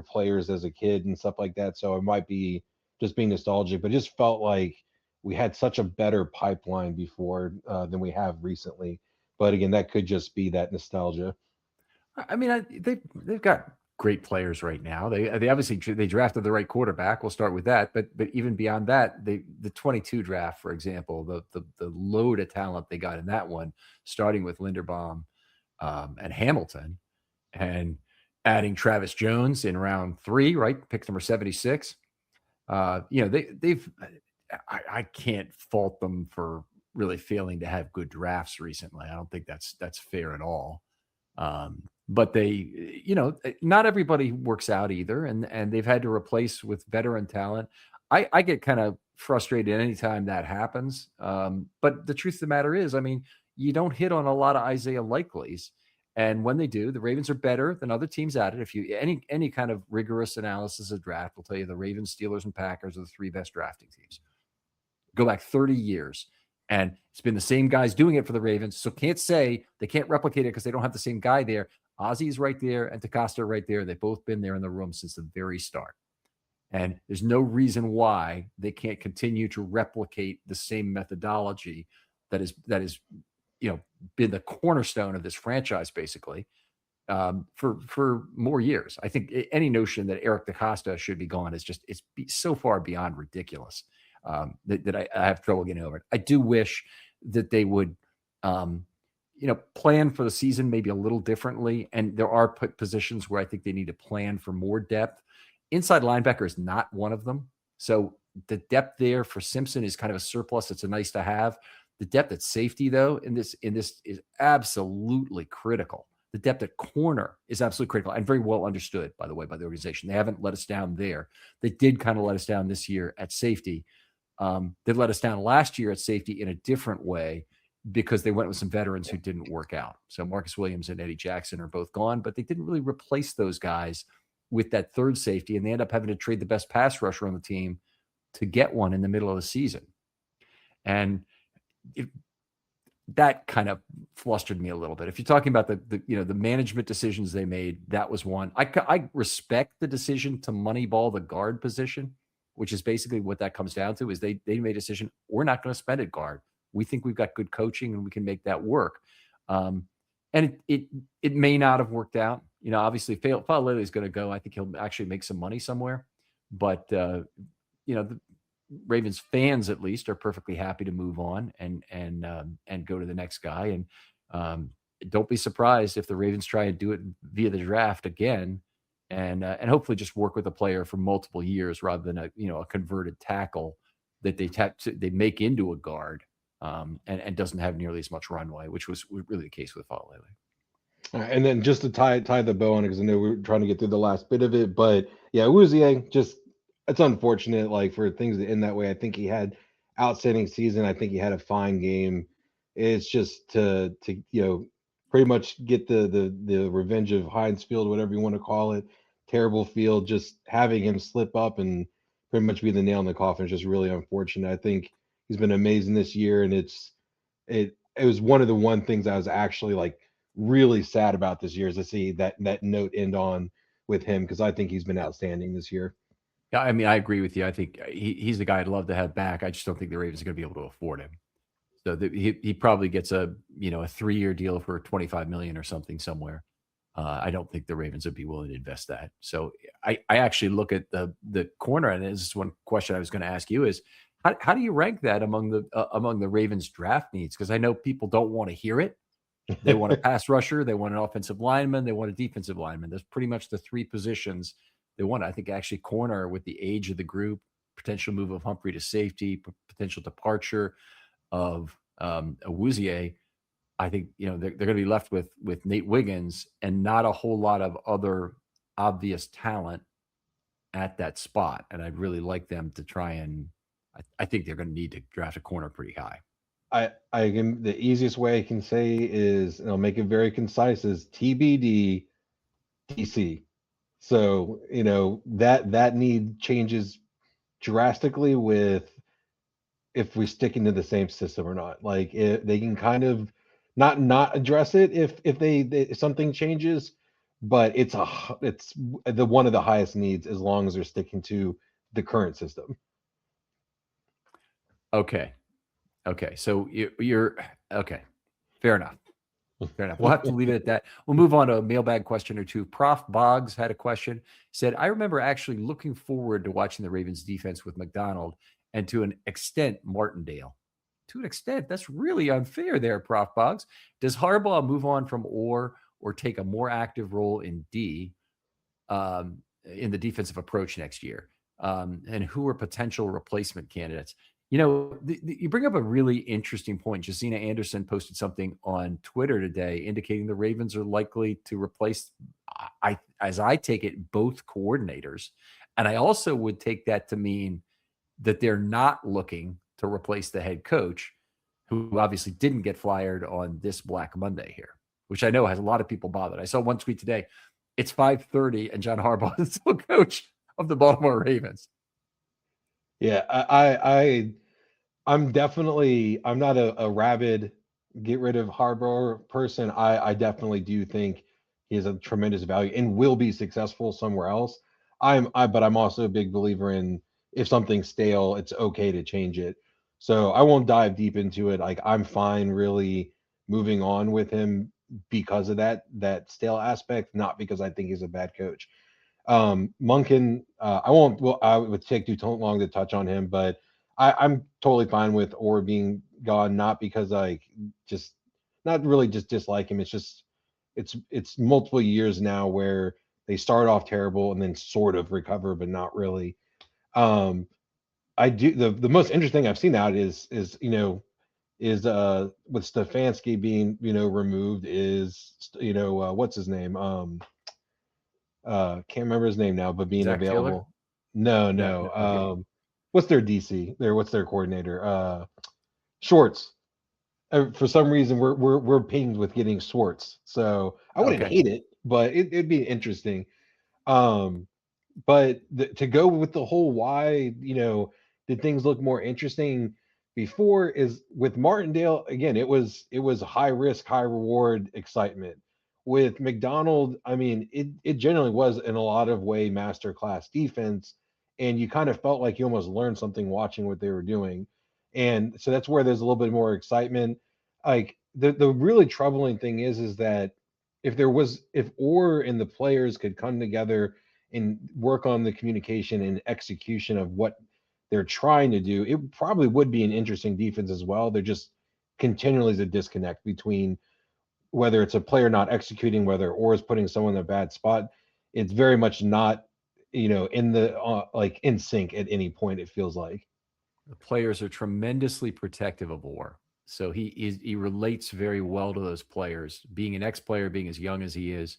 players as a kid and stuff like that. So it might be just being nostalgic, but it just felt like we had such a better pipeline before than we have recently. But again, that could just be that nostalgia. I mean, they've got great players right now. They obviously they drafted the right quarterback. We'll start with that. But even beyond that, the 22 draft, for example, the load of talent they got in that one, starting with Linderbaum and Hamilton, and adding Travis Jones in round 3, right? Pick number 76. They've I can't fault them for really failing to have good drafts recently. I don't think that's fair at all. But they, not everybody works out either, and they've had to replace with veteran talent. I get kind of frustrated anytime that happens. But the truth of the matter is, I mean, you don't hit on a lot of Isaiah Likely's, and when they do, the Ravens are better than other teams at it. If you any kind of rigorous analysis of draft will tell you the Ravens, Steelers, and Packers are the 3 best drafting teams. Go back 30 years. And it's been the same guys doing it for the Ravens. So can't say they can't replicate it because they don't have the same guy there. Ozzy's right there and DeCosta right there. They've both been there in the room since the very start. And there's no reason why they can't continue to replicate the same methodology that is been the cornerstone of this franchise basically for more years. I think any notion that Eric DeCosta should be gone is just it's so far beyond ridiculous. That I have trouble getting over it. I do wish that they would, plan for the season maybe a little differently. And there are positions where I think they need to plan for more depth. Inside linebacker is not one of them. So the depth there for Simpson is kind of a surplus. It's a nice to have. The depth at safety, though, in this is absolutely critical. The depth at corner is absolutely critical and very well understood, by the way, by the organization. They haven't let us down there. They did kind of let us down this year at safety. They let us down last year at safety in a different way because they went with some veterans who didn't work out. So Marcus Williams and Eddie Jackson are both gone, but they didn't really replace those guys with that third safety, and they end up having to trade the best pass rusher on the team to get one in the middle of the season. And that kind of flustered me a little bit. If you're talking about the management decisions they made, that was one. I respect the decision to moneyball the guard position, which is basically what that comes down to. Is they made a decision, we're not going to spend at guard. We think we've got good coaching and we can make that work. And it may not have worked out. Obviously, Faalele is going to go. I think he'll actually make some money somewhere. But the Ravens fans, at least, are perfectly happy to move on and go to the next guy. And don't be surprised if the Ravens try and do it via the draft again, and hopefully just work with a player for multiple years rather than a converted tackle that they make into a guard and doesn't have nearly as much runway, which was really the case with Faalele. And then just to tie the bow on it, because I know we're trying to get through the last bit of it, but yeah, Awuzie, just it's unfortunate, like for things to end that way. I think he had outstanding season. I think he had a fine game. It's just to pretty much get the revenge of Heinz Field, whatever you want to call it, terrible field. Just having him slip up and pretty much be the nail in the coffin is just really unfortunate. I think he's been amazing this year, and it was one of the things I was actually like really sad about this year is to see that note end on with him, because I think he's been outstanding this year. Yeah, I mean, I agree with you. I think he's the guy I'd love to have back. I just don't think the Ravens are going to be able to afford him. So he probably gets a 3-year deal for $25 million or something somewhere. I don't think the Ravens would be willing to invest that. So I actually look at the corner, and this is one question I was going to ask you is how do you rank that among the Ravens draft needs? Because I know people don't want to hear it. They want a pass rusher, they want an offensive lineman, they want a defensive lineman. There's pretty much the 3 positions they want. I think actually corner, with the age of the group, potential move of Humphrey to safety, potential departure of Awuzie, I think they're going to be left with Nate Wiggins and not a whole lot of other obvious talent at that spot. And I'd really like them to try and I think they're going to need to draft a corner pretty high. I can, the easiest way I can say is, and I'll make it very concise, is TBD DC. So, that need changes drastically with if we stick into the same system or not. Like they can kind of not address it if if something changes, but it's the one of the highest needs as long as they're sticking to the current system. Okay. So you're okay. Fair enough. Fair enough. We'll have to leave it at that. We'll move on to a mailbag question or two. Prof. Boggs had a question. Said, I remember actually looking forward to watching the Ravens defense with McDonald and to an extent Martindale. To an extent, that's really unfair there, Prof. Boggs. Does Harbaugh move on from or take a more active role in D in the defensive approach next year? And who are potential replacement candidates? You bring up a really interesting point. Josina Anderson posted something on Twitter today indicating the Ravens are likely to replace, as I take it, both coordinators. And I also would take that to mean that they're not looking to replace the head coach, who obviously didn't get fired on this Black Monday here, which I know has a lot of people bothered. I saw one tweet today. It's 5:30 and John Harbaugh is still coach of the Baltimore Ravens. Yeah, I'm not a rabid get rid of Harbaugh person. I definitely do think he has a tremendous value and will be successful somewhere else. But I'm also a big believer in if something's stale, it's okay to change it. So I won't dive deep into it. Like I'm fine really moving on with him because of that stale aspect, not because I think he's a bad coach. Monken, I would take too long to touch on him, but I'm totally fine with Orr being gone, not because not really just dislike him. It's just it's multiple years now where they start off terrible and then sort of recover, but not really. I do the most interesting I've seen out is with Stefanski being removed is what's his name can't remember his name now, but being Zach available. Taylor? No. Okay. What's their DC? What's their coordinator? Schwartz. For some reason, we're pinged with getting Schwartz, so I wouldn't hate it, but it'd be interesting. But to go with the whole why, did things look more interesting before is with Martindale again. It was high risk, high reward excitement. With McDonald, I mean, it generally was in a lot of way masterclass defense, and you kind of felt like you almost learned something watching what they were doing, and so that's where there's a little bit more excitement. Like the really troubling thing is that if Orr and the players could come together and work on the communication and execution of what they're trying to do, it probably would be an interesting defense as well. They're just continually is a disconnect between whether it's a player not executing, whether or is putting someone in a bad spot. It's very much not, in the like in sync at any point. It feels like the players are tremendously protective of Orr. So he relates very well to those players. Being an ex-player, being as young as he is,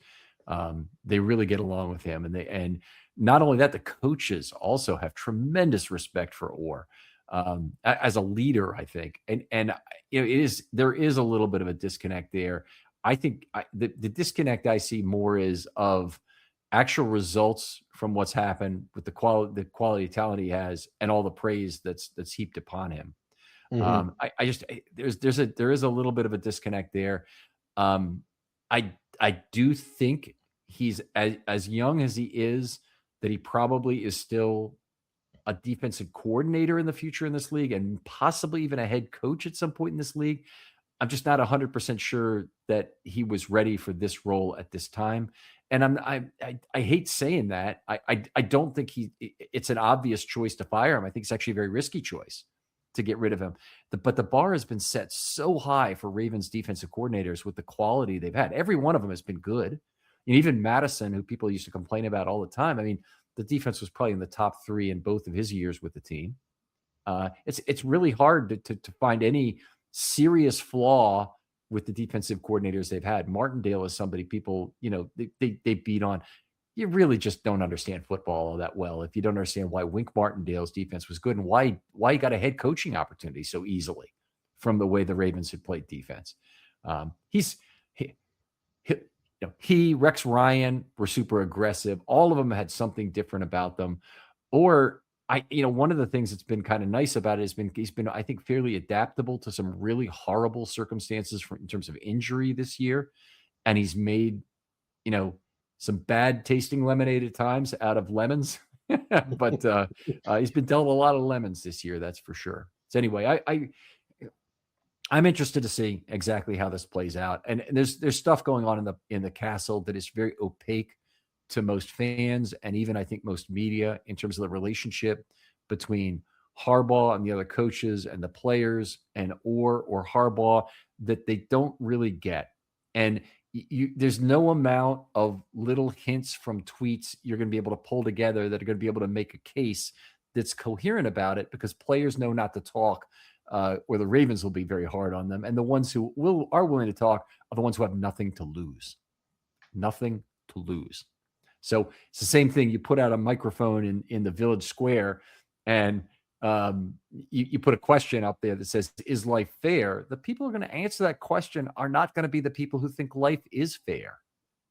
they really get along with him. And not only that, the coaches also have tremendous respect for Orr as a leader, I think. And there is a little bit of a disconnect there. I think the disconnect I see more is of actual results from what's happened with the quality of talent he has and all the praise that's heaped upon him. Mhm. There is a little bit of a disconnect there. I do think he's as young as he is, that he probably is still a defensive coordinator in the future in this league and possibly even a head coach at some point in this league. I'm just not 100% sure that he was ready for this role at this time. And I hate saying that. I don't think it's an obvious choice to fire him. I think it's actually a very risky choice to get rid of him. But the bar has been set so high for Ravens defensive coordinators with the quality they've had. Every one of them has been good. And even Madison, who people used to complain about all the time. I mean, the defense was probably in the top 3 in both of his years with the team. It's really hard to find any serious flaw with the defensive coordinators they've had. Martindale is somebody people, they beat on. You really just don't understand football all that well if you don't understand why Wink Martindale's defense was good and why he got a head coaching opportunity so easily from the way the Ravens had played defense. Rex Ryan were super aggressive. All of them had something different about them. Or one of the things that's been kind of nice about it has been he's been, I think, fairly adaptable to some really horrible circumstances in terms of injury this year. And he's made, some bad tasting lemonade at times out of lemons. But he's been dealt a lot of lemons this year, that's for sure. So anyway, I'm interested to see exactly how this plays out. And there's stuff going on in the castle that is very opaque to most fans and even, I think, most media in terms of the relationship between Harbaugh and the other coaches and the players and or Harbaugh that they don't really get. And there's no amount of little hints from tweets you're going to be able to pull together that are going to be able to make a case that's coherent about it, because players know not to talk, or the Ravens will be very hard on them. And the ones who are willing to talk are the ones who have nothing to lose. Nothing to lose. So it's the same thing. You put out a microphone in the village square and you put a question up there that says, is life fair? The people who are going to answer that question are not going to be the people who think life is fair.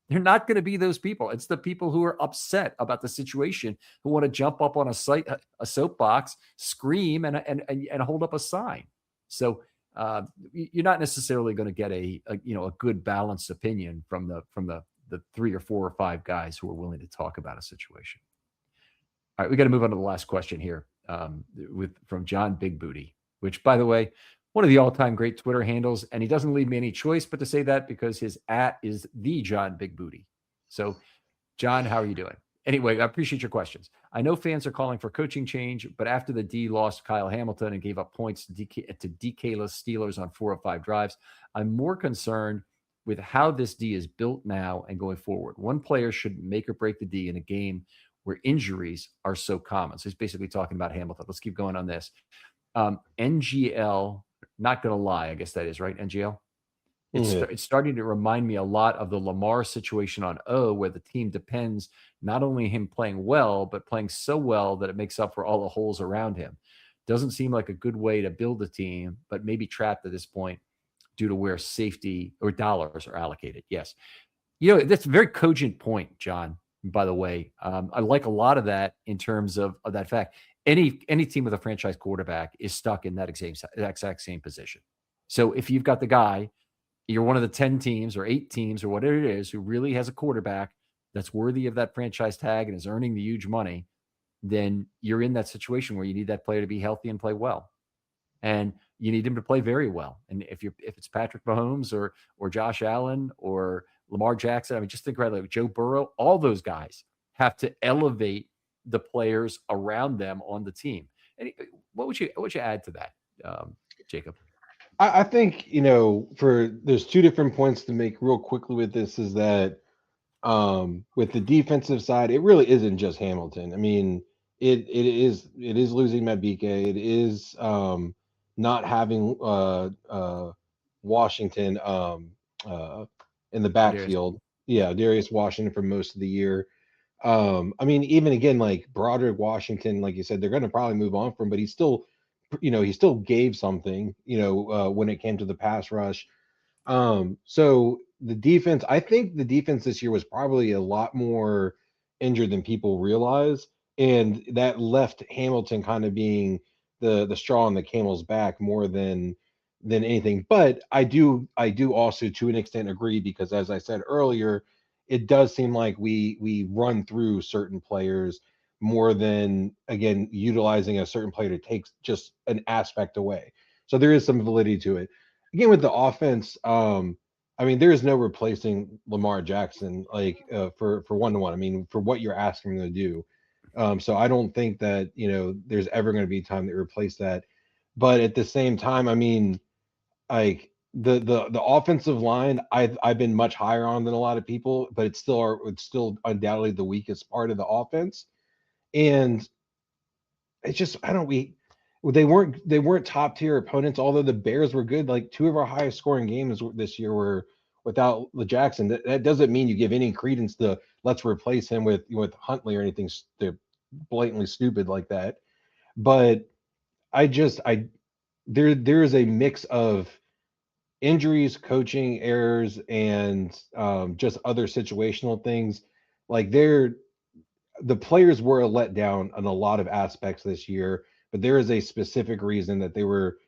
They're not going to be those people. It's the people who are upset about the situation, who want to jump up on a soapbox, scream, and hold up a sign. So you're not necessarily going to get a good balanced opinion from the 3 or 4 or 5 guys who are willing to talk about a situation. All right, we got to move on to the last question here, from John Big Booty, which, by the way, one of the all-time great Twitter handles, and he doesn't leave me any choice but to say that because his @ is the John Big Booty. So, John, how are you doing? Anyway, I appreciate your questions. I know fans are calling for coaching change, but after the D lost Kyle Hamilton and gave up points to DK-less Steelers on 4 of 5 drives, I'm more concerned with how this D is built now and going forward. One player should make or break the D in a game where injuries are so common. So he's basically talking about Hamilton. Let's keep going on this. NGL, not going to lie, I guess that is right, NGL? It's starting to remind me a lot of the Lamar situation on O, where the team depends not only him playing well, but playing so well that it makes up for all the holes around him. Doesn't seem like a good way to build a team, but maybe trapped at this point due to where safety or dollars are allocated. Yes. That's a very cogent point, John, by the way. I like a lot of that in terms of that fact. Any team with a franchise quarterback is stuck in that exact same position. So if you've got the guy, you're one of the 10 teams or 8 teams or whatever it is who really has a quarterback that's worthy of that franchise tag and is earning the huge money, then you're in that situation where you need that player to be healthy and play well. And you need him to play very well. And if it's Patrick Mahomes or Josh Allen or Lamar Jackson, I mean, just think about it, like Joe Burrow, all those guys have to elevate the players around them on the team. And what would you add to that, Jacob? I think, there's 2 different points to make real quickly with this, is that with the defensive side, it really isn't just Hamilton. I mean, it is losing Mabike. It is not having Washington in the backfield. Yeah, Darius Washington for most of the year. I mean, even again, like Broderick Washington, like you said, they're going to probably move on from him, but he still gave something, when it came to the pass rush. So the defense, I think the defense this year was probably a lot more injured than people realize. And that left Hamilton kind of being the straw on the camel's back more than anything. But I do also, to an extent, agree, because as I said earlier, it does seem like we run through certain players more than, again, utilizing a certain player to take just an aspect away. So there is some validity to it. Again, with the offense, I mean, there is no replacing Lamar Jackson, like for 1-to-1. I mean, for what you're asking him to do. So I don't think that, there's ever going to be time to replace that. But at the same time, I mean, like the offensive line, I've been much higher on than a lot of people, but it's still undoubtedly the weakest part of the offense. And it's just, they weren't top tier opponents, although the Bears were good. Like 2 of our highest scoring games this year were without the Jackson. That doesn't mean you give any credence to let's replace him with Huntley or anything blatantly stupid like that. But there is a mix of injuries, coaching errors, and just other situational things. Like the players were let down on a lot of aspects this year, but there is a specific reason that they were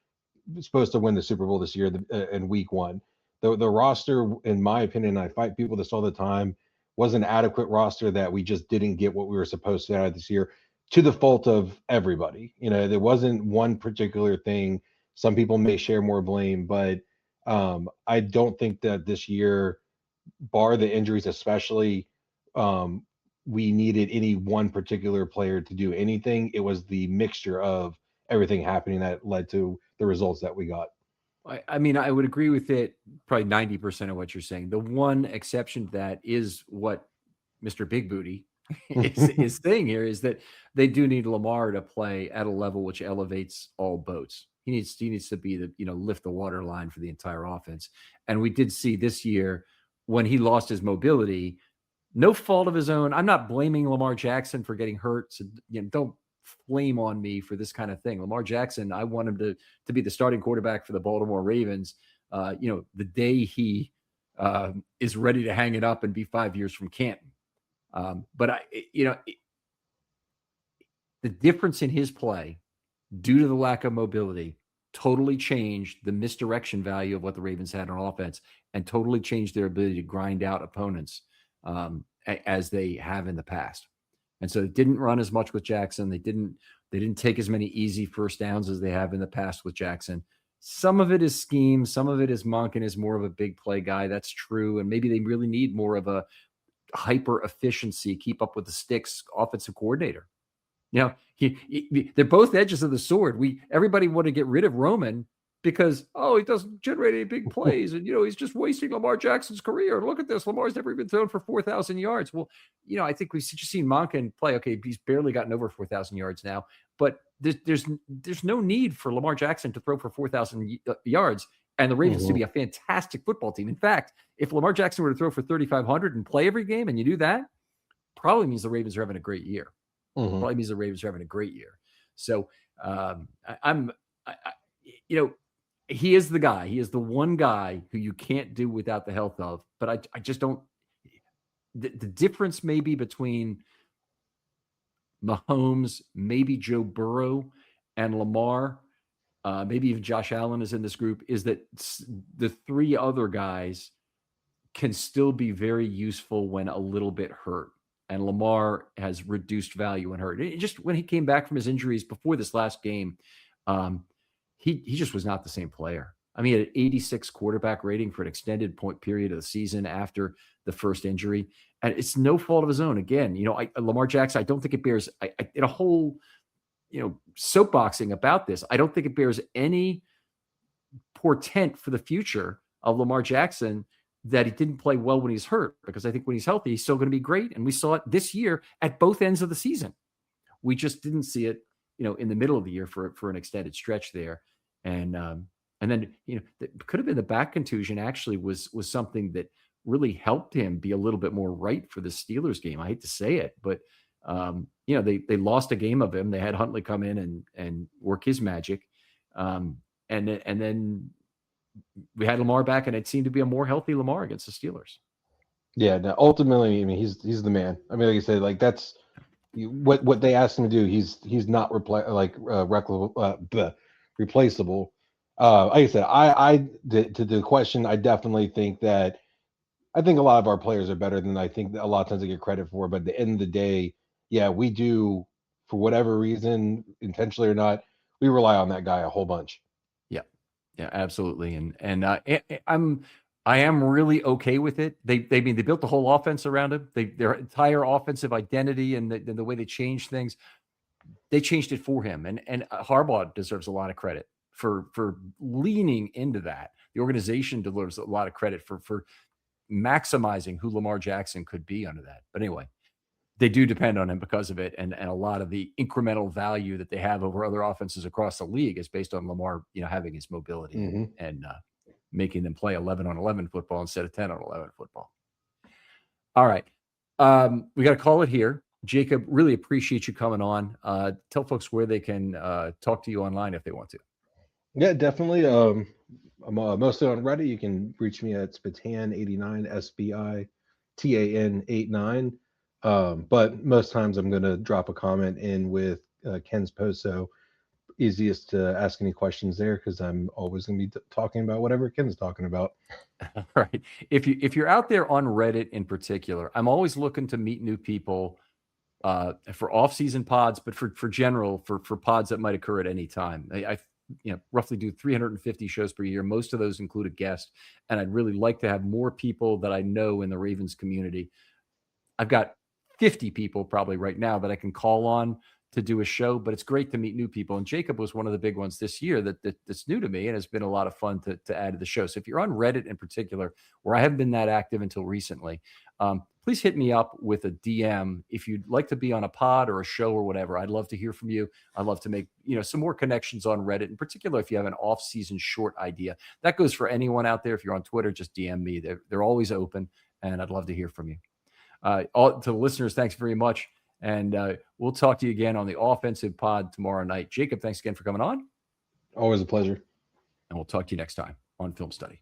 supposed to win the Super Bowl this year in week one. The roster, in my opinion, I fight people this all the time, was an adequate roster that we just didn't get what we were supposed to out of this year to the fault of everybody. There wasn't one particular thing. Some people may share more blame, but I don't think that this year, bar the injuries especially, we needed any one particular player to do anything. It was the mixture of everything happening that led to the results that we got. I mean, I would agree with it, probably 90% of what you're saying. The one exception to that is what Mr. Big Booty is saying here, is that they do need Lamar to play at a level which elevates all boats. He needs to be lift the water line for the entire offense. And we did see this year when he lost his mobility, no fault of his own. I'm not blaming Lamar Jackson for getting hurt. So don't flame on me for this kind of thing. Lamar Jackson, I want him to be the starting quarterback for the Baltimore Ravens. The day he is ready to hang it up and be 5 years from Canton. But the difference in his play due to the lack of mobility totally changed the misdirection value of what the Ravens had on offense and totally changed their ability to grind out opponents as they have in the past. And so it didn't run as much with Jackson. They didn't take as many easy first downs as they have in the past with Jackson. Some of it is scheme. Some of it is Monken is more of a big play guy. That's true. And maybe they really need more of a hyper efficiency, keep up with the sticks offensive coordinator. They're both edges of the sword. Everybody want to get rid of Roman because, he doesn't generate any big plays. And, he's just wasting Lamar Jackson's career. Look at this. Lamar's never even thrown for 4,000 yards. Well, I think we've just seen Monken play. Okay, he's barely gotten over 4,000 yards now. But there's no need for Lamar Jackson to throw for 4,000 yards and the Ravens to be a fantastic football team. In fact, if Lamar Jackson were to throw for 3,500 and play every game and you do that, probably means the Ravens are having a great year. Probably means the Ravens are having a great year. So he is the guy. He is the one guy who you can't do without the health of. But I just don't. The difference maybe between Mahomes, maybe Joe Burrow, and Lamar, maybe even Josh Allen is in this group, is that the three other guys can still be very useful when a little bit hurt. And Lamar has reduced value when hurt. Just when he came back from his injuries before this last game, he just was not the same player. I mean, he had an 86 quarterback rating for an extended point period of the season after the first injury. And it's no fault of his own. Again, Lamar Jackson, I don't think it bears in a whole, soapboxing about this. I don't think it bears any portent for the future of Lamar Jackson that he didn't play well when he's hurt, because I think when he's healthy, he's still going to be great. And we saw it this year at both ends of the season. We just didn't see it, in the middle of the year for an extended stretch there. And then, that could have been the back contusion actually was something that really helped him be a little bit more right for the Steelers game. I hate to say it, but they lost a game of him. They had Huntley come in and work his magic. And then we had Lamar back, and it seemed to be a more healthy Lamar against the Steelers. Yeah, no, ultimately, I mean, he's the man. I mean, like you said, like that's what they asked him to do. He's not replaceable. Like I said, to the question, I definitely think that I think a lot of our players are better than I think that a lot of times they get credit for. But at the end of the day, yeah, we do, for whatever reason, intentionally or not, we rely on that guy a whole bunch. Yeah, absolutely. And I am really okay with it. They built the whole offense around him. Their entire offensive identity and the way they changed things, they changed it for him. And Harbaugh deserves a lot of credit for leaning into that. The organization deserves a lot of credit for maximizing who Lamar Jackson could be under that. But anyway, they do depend on him because of it. And a lot of the incremental value that they have over other offenses across the league is based on Lamar, having his mobility and making them play 11-on-11 football instead of 10-on-11 football. All right. We got to call it here. Jacob, really appreciate you coming on. Tell folks where they can talk to you online if they want to. Yeah, definitely. I'm mostly on Reddit. You can reach me at Spitan89, SBITAN89. But most times I'm going to drop a comment in with Ken's post. So easiest to ask any questions there because I'm always going to be talking about whatever Ken's talking about. All right. If you're out there on Reddit in particular, I'm always looking to meet new people for off-season pods, but for pods that might occur at any time. I roughly do 350 shows per year. Most of those include a guest, and I'd really like to have more people that I know in the Ravens community. I've got 50 people probably right now that I can call on to do a show, but it's great to meet new people. And Jacob was one of the big ones this year that's new to me and has been a lot of fun to add to the show. So if you're on Reddit in particular, where I haven't been that active until recently, please hit me up with a DM if you'd like to be on a pod or a show or whatever. I'd love to hear from you. I'd love to make some more connections on Reddit, in particular if you have an off-season short idea. That goes for anyone out there. If you're on Twitter, just DM me. They're always open, and I'd love to hear from you. To the listeners, thanks very much. And we'll talk to you again on the offensive pod tomorrow night. Jacob, thanks again for coming on. Always a pleasure. And we'll talk to you next time on Film Study.